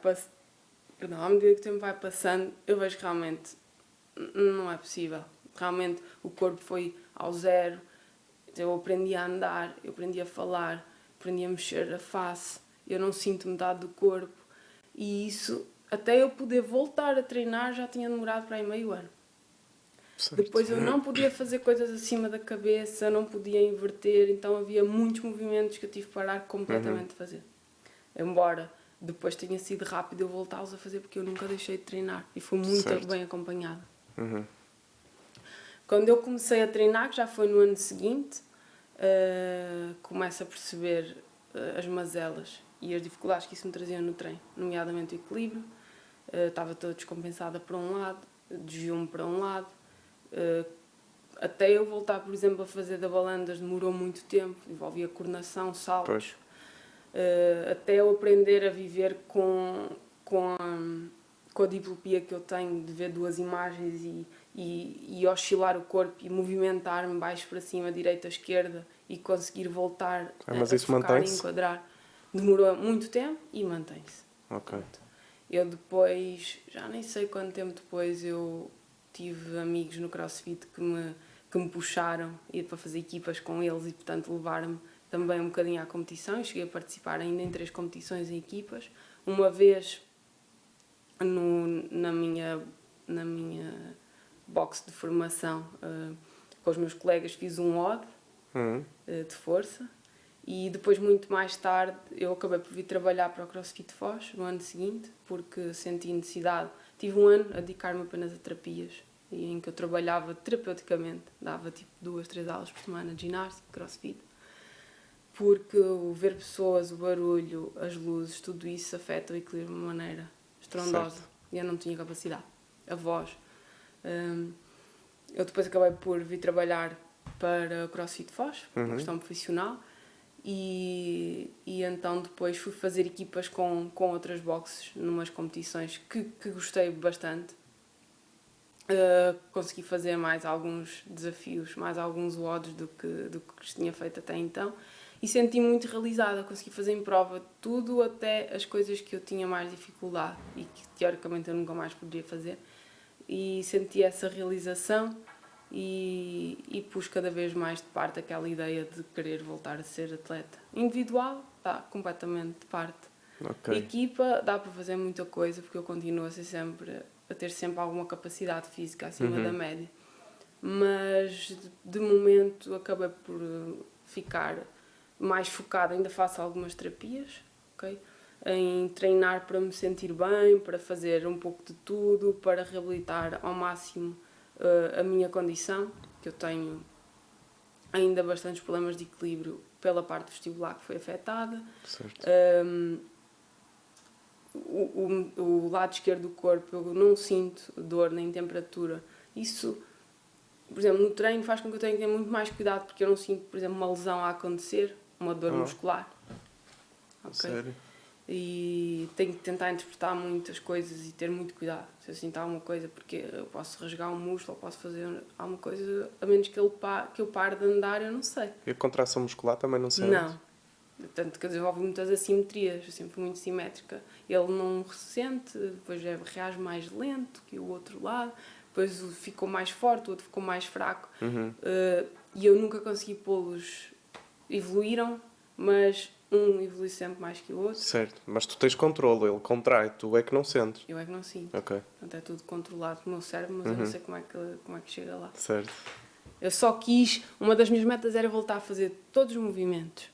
Speaker 2: passando, eu vejo que realmente não é possível. Realmente o corpo foi ao zero. Eu aprendi a andar, eu aprendi a falar, aprendi a mexer a face, eu não sinto metade do corpo. E isso, até eu poder voltar a treinar, já tinha demorado para aí meio ano. Certo. Depois eu não podia fazer coisas acima da cabeça, não podia inverter, então havia muitos movimentos que eu tive que parar completamente de fazer. Embora depois tenha sido rápido eu voltá-los a fazer, porque eu nunca deixei de treinar e fui muito bem acompanhada. Quando eu comecei a treinar, que já foi no ano seguinte, começo a perceber as mazelas e as dificuldades que isso me trazia no treino, nomeadamente o equilíbrio. Estava toda descompensada para um lado, desviou-me para um lado. Até eu voltar, por exemplo, a fazer da balandas demorou muito tempo, envolvia coordenação, saltos. Até eu aprender a viver com a diplopia que eu tenho, de ver duas imagens e oscilar o corpo e movimentar-me baixo para cima, direita, esquerda e conseguir voltar
Speaker 1: mas isso focar e
Speaker 2: enquadrar. Demorou muito tempo e mantém-se. Eu depois, já nem sei quanto tempo depois, eu tive amigos no CrossFit que me puxaram ir para fazer equipas com eles e, portanto, levaram-me também um bocadinho à competição. Eu cheguei a participar ainda em 3 competições em equipas. Uma vez na minha box de formação com os meus colegas fiz um odd de força. E depois, muito mais tarde, eu acabei por vir trabalhar para o CrossFit Foz no ano seguinte, porque senti necessidade. Tive um ano a dedicar-me apenas a terapias, em que eu trabalhava terapeuticamente, dava tipo 2, 3 aulas por semana de ginástica, CrossFit, porque o ver pessoas, o barulho, as luzes, tudo isso afeta o equilíbrio de uma maneira estrondosa. E eu não tinha capacidade. A voz. Eu depois acabei por vir trabalhar para o CrossFit Foz, uma questão profissional. E então depois fui fazer equipas com outras boxes numas competições que gostei bastante. Consegui fazer mais alguns desafios, mais alguns WODs do que tinha feito até então e senti-me muito realizada. Consegui fazer em prova tudo, até as coisas que eu tinha mais dificuldade e que teoricamente eu nunca mais poderia fazer, e senti essa realização. E pus cada vez mais de parte aquela ideia de querer voltar a ser atleta. Individual, está completamente de parte. Equipa, dá para fazer muita coisa, porque eu continuo a ter sempre alguma capacidade física acima da média. Mas, de momento, acabei por ficar mais focada. Ainda faço algumas terapias, em treinar para me sentir bem, para fazer um pouco de tudo, para reabilitar ao máximo a minha condição, que eu tenho ainda bastantes problemas de equilíbrio pela parte vestibular que foi afetada. O lado esquerdo do corpo eu não sinto dor nem temperatura. Isso, por exemplo, no treino faz com que eu tenha que ter muito mais cuidado, porque eu não sinto, por exemplo, uma lesão a acontecer, uma dor muscular.
Speaker 1: Sério?
Speaker 2: E tenho que tentar interpretar muitas coisas e ter muito cuidado se eu sinto alguma coisa, porque eu posso rasgar um músculo ou posso fazer alguma coisa, a menos que eu pare de andar, eu não sei.
Speaker 1: E a contração muscular também não sei?
Speaker 2: Não. Tanto que eu desenvolvo muitas assimetrias, eu sempre fui muito simétrica. Ele não ressente, depois reage mais lento que o outro lado. depois ficou mais forte, o outro ficou mais fraco. E eu nunca consegui pô-los, evoluíram, mas um evolui sempre mais que o outro.
Speaker 1: Certo, mas tu tens controle, ele contrai, tu é que não sentes.
Speaker 2: Eu é que não sinto.
Speaker 1: Ok.
Speaker 2: Portanto, é tudo controlado no meu cérebro, mas eu não sei como é que chega lá.
Speaker 1: Certo.
Speaker 2: Eu só quis, uma das minhas metas era voltar a fazer todos os movimentos.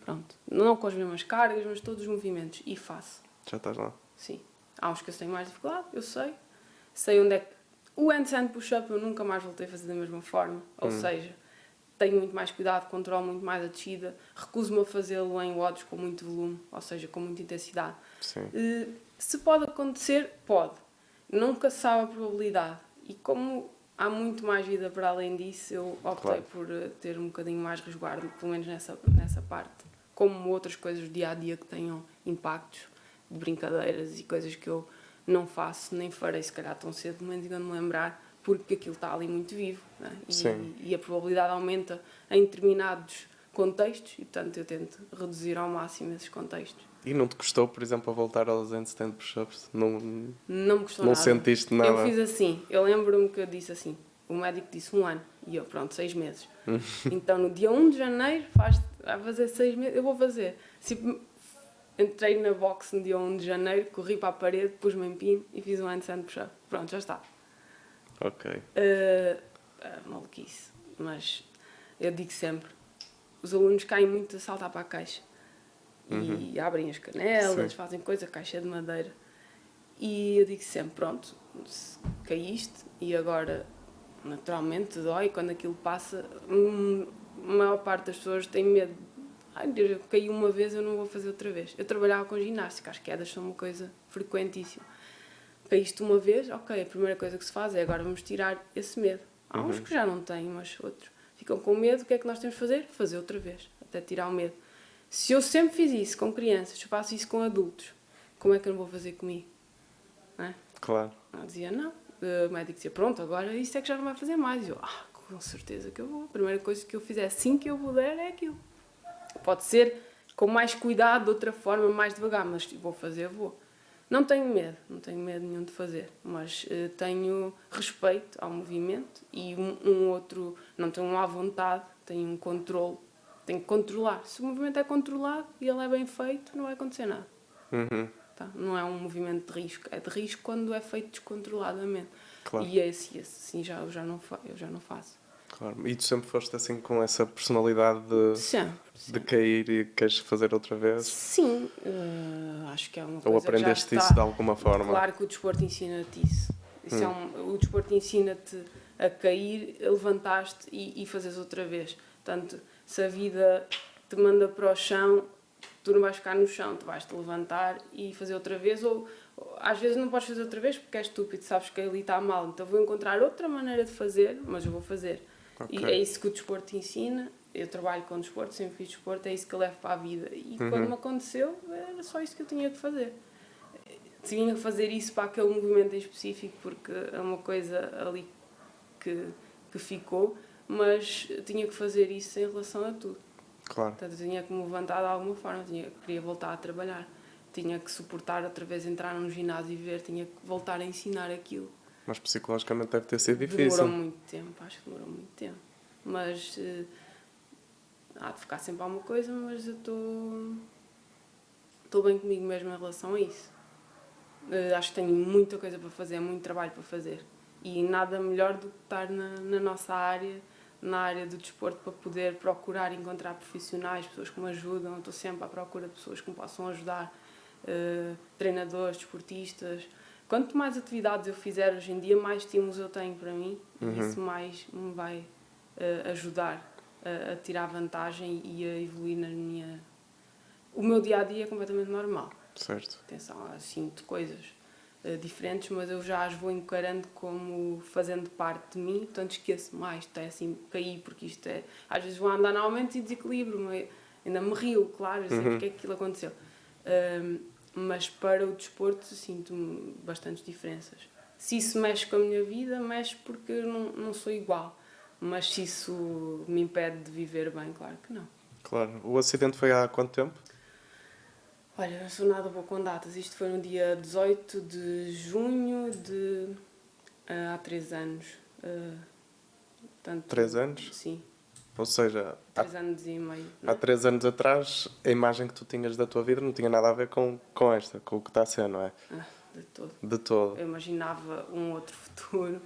Speaker 2: Pronto. Não com as mesmas cargas, mas todos os movimentos. E faço.
Speaker 1: Já estás lá?
Speaker 2: Sim. Há uns que eu tenho mais dificuldade, eu sei. Sei onde é que... O handstand push-up eu nunca mais voltei a fazer da mesma forma. Ou seja, tenho muito mais cuidado, controlo muito mais a descida. Recuso-me a fazê-lo em WODs com muito volume, ou seja, com muita intensidade.
Speaker 1: Sim.
Speaker 2: Se pode acontecer, pode. Nunca se sabe a probabilidade. E como há muito mais vida para além disso, eu optei por ter um bocadinho mais resguardo, pelo menos nessa parte. Como outras coisas do dia-a-dia que tenham impactos de brincadeiras e coisas que eu não faço, nem farei se calhar tão cedo, mas ainda me lembrar, porque aquilo está ali muito vivo. Não é? E a probabilidade aumenta em determinados contextos e, portanto, eu tento reduzir ao máximo esses contextos.
Speaker 1: E não te custou, por exemplo, a voltar aos handstand push-ups? Não
Speaker 2: me custou
Speaker 1: não
Speaker 2: nada.
Speaker 1: Sentiste nada?
Speaker 2: Eu fiz assim, eu lembro-me que eu disse assim, o médico disse 1 ano, e eu, pronto, 6 meses. Então, no dia 1 de janeiro, vai fazer 6 meses, eu vou fazer. Entrei na box no dia 1 de janeiro, corri para a parede, pus-me em pino e fiz um handstand push-up. Pronto, já está.
Speaker 1: Ok.
Speaker 2: Maluquice. Mas eu digo sempre, os alunos caem muito a saltar para a caixa. E abrem as canelas, fazem coisa, caixa de madeira. E eu digo sempre, pronto, caíste e agora naturalmente dói quando aquilo passa. A maior parte das pessoas tem medo. Ai, Deus, eu caí uma vez, eu não vou fazer outra vez. Eu trabalhava com ginástica, as quedas são uma coisa frequentíssima. Caíste uma vez, ok, a primeira coisa que se faz é agora vamos tirar esse medo. Há uns que já não têm, mas outros ficam com medo. O que é que nós temos de fazer? Fazer outra vez, até tirar o medo. Se eu sempre fiz isso com crianças, se eu faço isso com adultos, como é que eu não vou fazer comigo? Não é?
Speaker 1: Claro.
Speaker 2: Eu dizia, não. O médico dizia, pronto, agora isso é que já não vai fazer mais. E eu, com certeza que eu vou. A primeira coisa que eu fizer assim que eu puder é aquilo. Pode ser com mais cuidado, de outra forma, mais devagar, mas vou fazer, vou. Não tenho medo nenhum de fazer, mas tenho respeito ao movimento e outro, não tenho à vontade, tenho um controle, tenho que controlar. Se o movimento é controlado e ele é bem feito, não vai acontecer nada. Tá? Não é um movimento de risco, é de risco quando é feito descontroladamente.
Speaker 1: Claro.
Speaker 2: E esse assim, eu já não faço.
Speaker 1: Claro. E tu sempre foste assim com essa personalidade
Speaker 2: sempre.
Speaker 1: De cair e queres fazer outra vez?
Speaker 2: Sim, acho que é uma coisa.
Speaker 1: Ou aprendeste isso de alguma forma?
Speaker 2: Claro que o desporto ensina-te isso. O desporto ensina-te a cair, a levantar-te e fazeres outra vez. Portanto, se a vida te manda para o chão, tu não vais ficar no chão, tu vais-te levantar e fazer outra vez, ou às vezes não podes fazer outra vez porque és estúpido, sabes que ali está mal, então vou encontrar outra maneira de fazer, mas eu vou fazer. Okay. E é isso que o desporto te ensina. Eu trabalho com desporto, sempre fiz desporto, é isso que eu levo para a vida. E quando me aconteceu, era só isso que eu tinha que fazer. Tinha que fazer isso para aquele movimento em específico, porque é uma coisa ali que ficou, mas tinha que fazer isso em relação a tudo.
Speaker 1: Claro.
Speaker 2: Portanto, tinha que me levantar de alguma forma, queria voltar a trabalhar, tinha que suportar outra vez entrar no ginásio e ver, tinha que voltar a ensinar aquilo.
Speaker 1: Mas psicologicamente deve ter sido difícil.
Speaker 2: Demorou muito tempo, acho que demorou muito tempo. Mas há de ficar sempre alguma coisa, mas eu estou bem comigo mesmo em relação a isso. Acho que tenho muita coisa para fazer, muito trabalho para fazer. E nada melhor do que estar na nossa área, na área do desporto, para poder procurar encontrar profissionais, pessoas que me ajudam. Estou sempre à procura de pessoas que me possam ajudar, treinadores, desportistas. Quanto mais atividades eu fizer hoje em dia, mais estímulos eu tenho para mim e isso mais me vai ajudar a tirar vantagem e a evoluir na minha... O meu dia-a-dia é completamente normal.
Speaker 1: Certo.
Speaker 2: Atenção, sinto coisas diferentes, mas eu já as vou encarando como fazendo parte de mim, portanto esqueço mais, até assim, cair, porque isto é... Às vezes vou andar normalmente e desequilibro, ainda me rio, claro, eu sei porque é que aquilo aconteceu. Mas para o desporto sinto bastantes diferenças. Se isso mexe com a minha vida, mexe porque eu não sou igual. Mas se isso me impede de viver bem, claro que não.
Speaker 1: Claro. O acidente foi há quanto tempo?
Speaker 2: Olha, não sou nada boa com datas. Isto foi no dia 18 de junho de Há 3 anos. Tanto,
Speaker 1: 3 anos?
Speaker 2: Sim.
Speaker 1: Ou seja,
Speaker 2: 3 anos e meio.
Speaker 1: Há 3 anos atrás, a imagem que tu tinhas da tua vida não tinha nada a ver com esta, com o que está a ser, não é?
Speaker 2: De todo.
Speaker 1: De todo.
Speaker 2: Eu imaginava um outro futuro,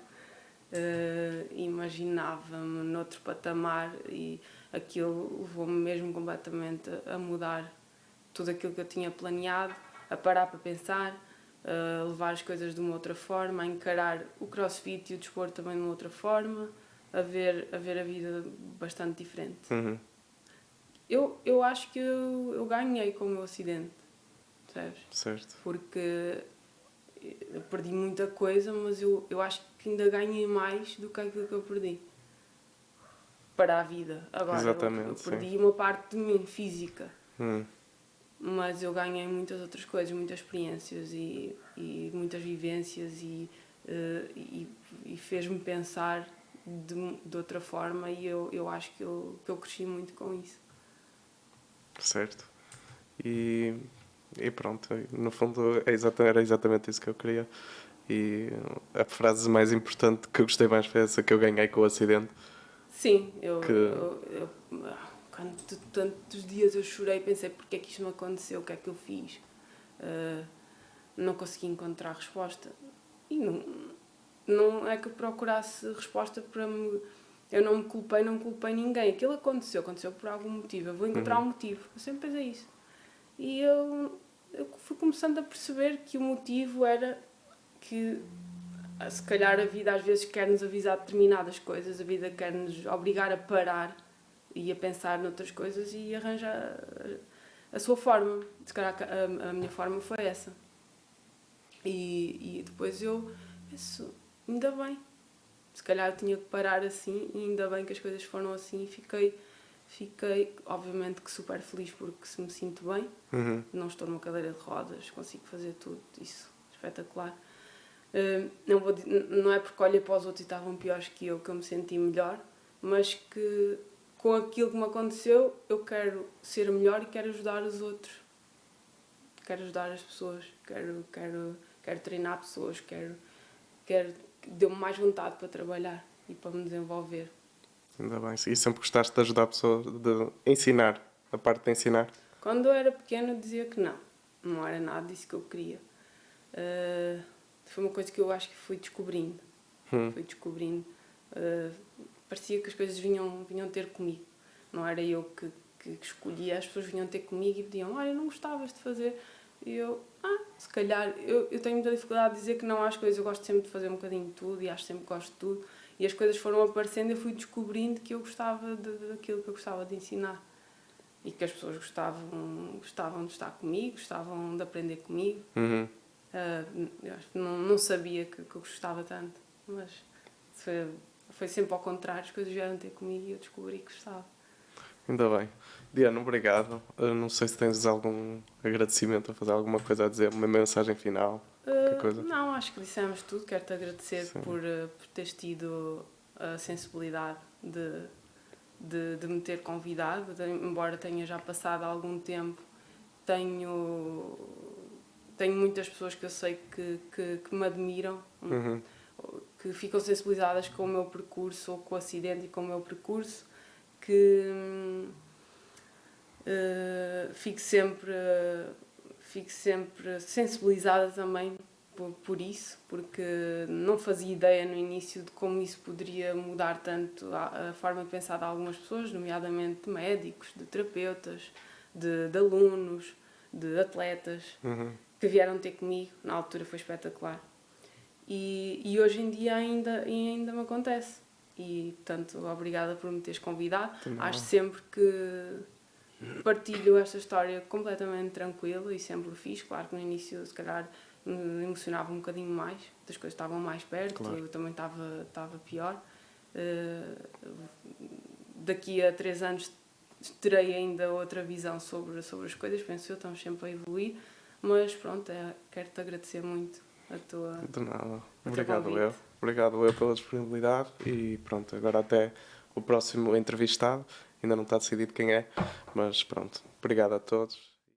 Speaker 2: imaginava-me noutro patamar e aquilo levou-me mesmo completamente a mudar tudo aquilo que eu tinha planeado, a parar para pensar, a levar as coisas de uma outra forma, a encarar o crossfit e o desporto também de uma outra forma, a ver a vida bastante diferente.
Speaker 1: Uhum.
Speaker 2: Eu acho que eu ganhei com o meu acidente, percebes?
Speaker 1: Certo.
Speaker 2: Porque eu perdi muita coisa, mas eu acho que ainda ganhei mais do que aquilo que eu perdi para a vida. Agora,
Speaker 1: exatamente,
Speaker 2: eu perdi
Speaker 1: sim.
Speaker 2: uma parte de mim física, mas eu ganhei muitas outras coisas, muitas experiências e muitas vivências e fez-me pensar de outra forma e eu acho que eu cresci muito com isso.
Speaker 1: Certo. E pronto, no fundo era exatamente isso que eu queria. E a frase mais importante que eu gostei mais foi essa que eu ganhei com o acidente.
Speaker 2: Sim, quando tantos dias eu chorei, pensei porque é que isto me aconteceu, o que é que eu fiz. Não consegui encontrar resposta. E não é que eu procurasse resposta para me... Eu não culpei ninguém. Aquilo aconteceu por algum motivo. Eu vou encontrar um motivo. Eu sempre pensei isso. E eu fui começando a perceber que o motivo era que se calhar a vida às vezes quer-nos avisar determinadas coisas, a vida quer-nos obrigar a parar e a pensar noutras coisas e arranjar a sua forma. Se calhar a minha forma foi essa. E depois eu penso, ainda bem. Se calhar eu tinha que parar assim e ainda bem que as coisas foram assim e fiquei obviamente que super feliz porque se me sinto bem, não estou numa cadeira de rodas, consigo fazer tudo, isso, espetacular. Não é porque olhei para os outros e estavam piores que eu me senti melhor, mas que com aquilo que me aconteceu eu quero ser melhor e quero ajudar os outros. Quero ajudar as pessoas, quero treinar pessoas, deu-me mais vontade para trabalhar e para me desenvolver.
Speaker 1: Ainda bem. E sempre gostaste de ajudar pessoas, de ensinar, a parte de ensinar?
Speaker 2: Quando eu era pequena eu dizia que não era nada disso que eu queria. Foi uma coisa que eu acho que fui descobrindo. Parecia que as coisas vinham ter comigo. Não era eu que escolhia, as pessoas vinham ter comigo e pediam, olha, não gostavas de fazer? E eu, se calhar, eu tenho muita dificuldade de dizer que não às coisas, eu gosto sempre de fazer um bocadinho de tudo e acho sempre que gosto de tudo. E as coisas foram aparecendo e eu fui descobrindo que eu gostava daquilo que eu gostava de ensinar. E que as pessoas gostavam de estar comigo, gostavam de aprender comigo. Eu acho que não sabia que eu gostava tanto, mas foi sempre ao contrário, as coisas vieram ter comigo e eu descobri que gostava.
Speaker 1: Ainda bem. Diana, obrigado. Não sei se tens algum agradecimento a fazer, alguma coisa a dizer, uma mensagem final, qualquer coisa.
Speaker 2: Não, acho que dissemos tudo. Quero-te agradecer por teres tido a sensibilidade de me ter convidado, embora tenha já passado algum tempo. Tenho muitas pessoas que eu sei que me admiram, que ficam sensibilizadas com o meu percurso ou com o acidente e com o meu percurso, que fico sempre sensibilizada também por isso, porque não fazia ideia no início de como isso poderia mudar tanto a forma de pensar de algumas pessoas, nomeadamente de médicos, de terapeutas, de alunos, de atletas, que vieram ter comigo. Na altura foi espetacular. E hoje em dia ainda me acontece. E, portanto, obrigada por me teres convidado. Acho sempre que partilho esta história completamente tranquila e sempre o fiz. Claro que no início, se calhar, me emocionava um bocadinho mais, as coisas estavam mais perto, claro. Eu também estava pior. Daqui a 3 anos terei ainda outra visão sobre as coisas, penso eu, estamos sempre a evoluir, mas pronto, quero-te agradecer muito a tua...
Speaker 1: De nada. Obrigado eu pela disponibilidade e pronto, agora até o próximo entrevistado, ainda não está decidido quem é, mas pronto, obrigado a todos.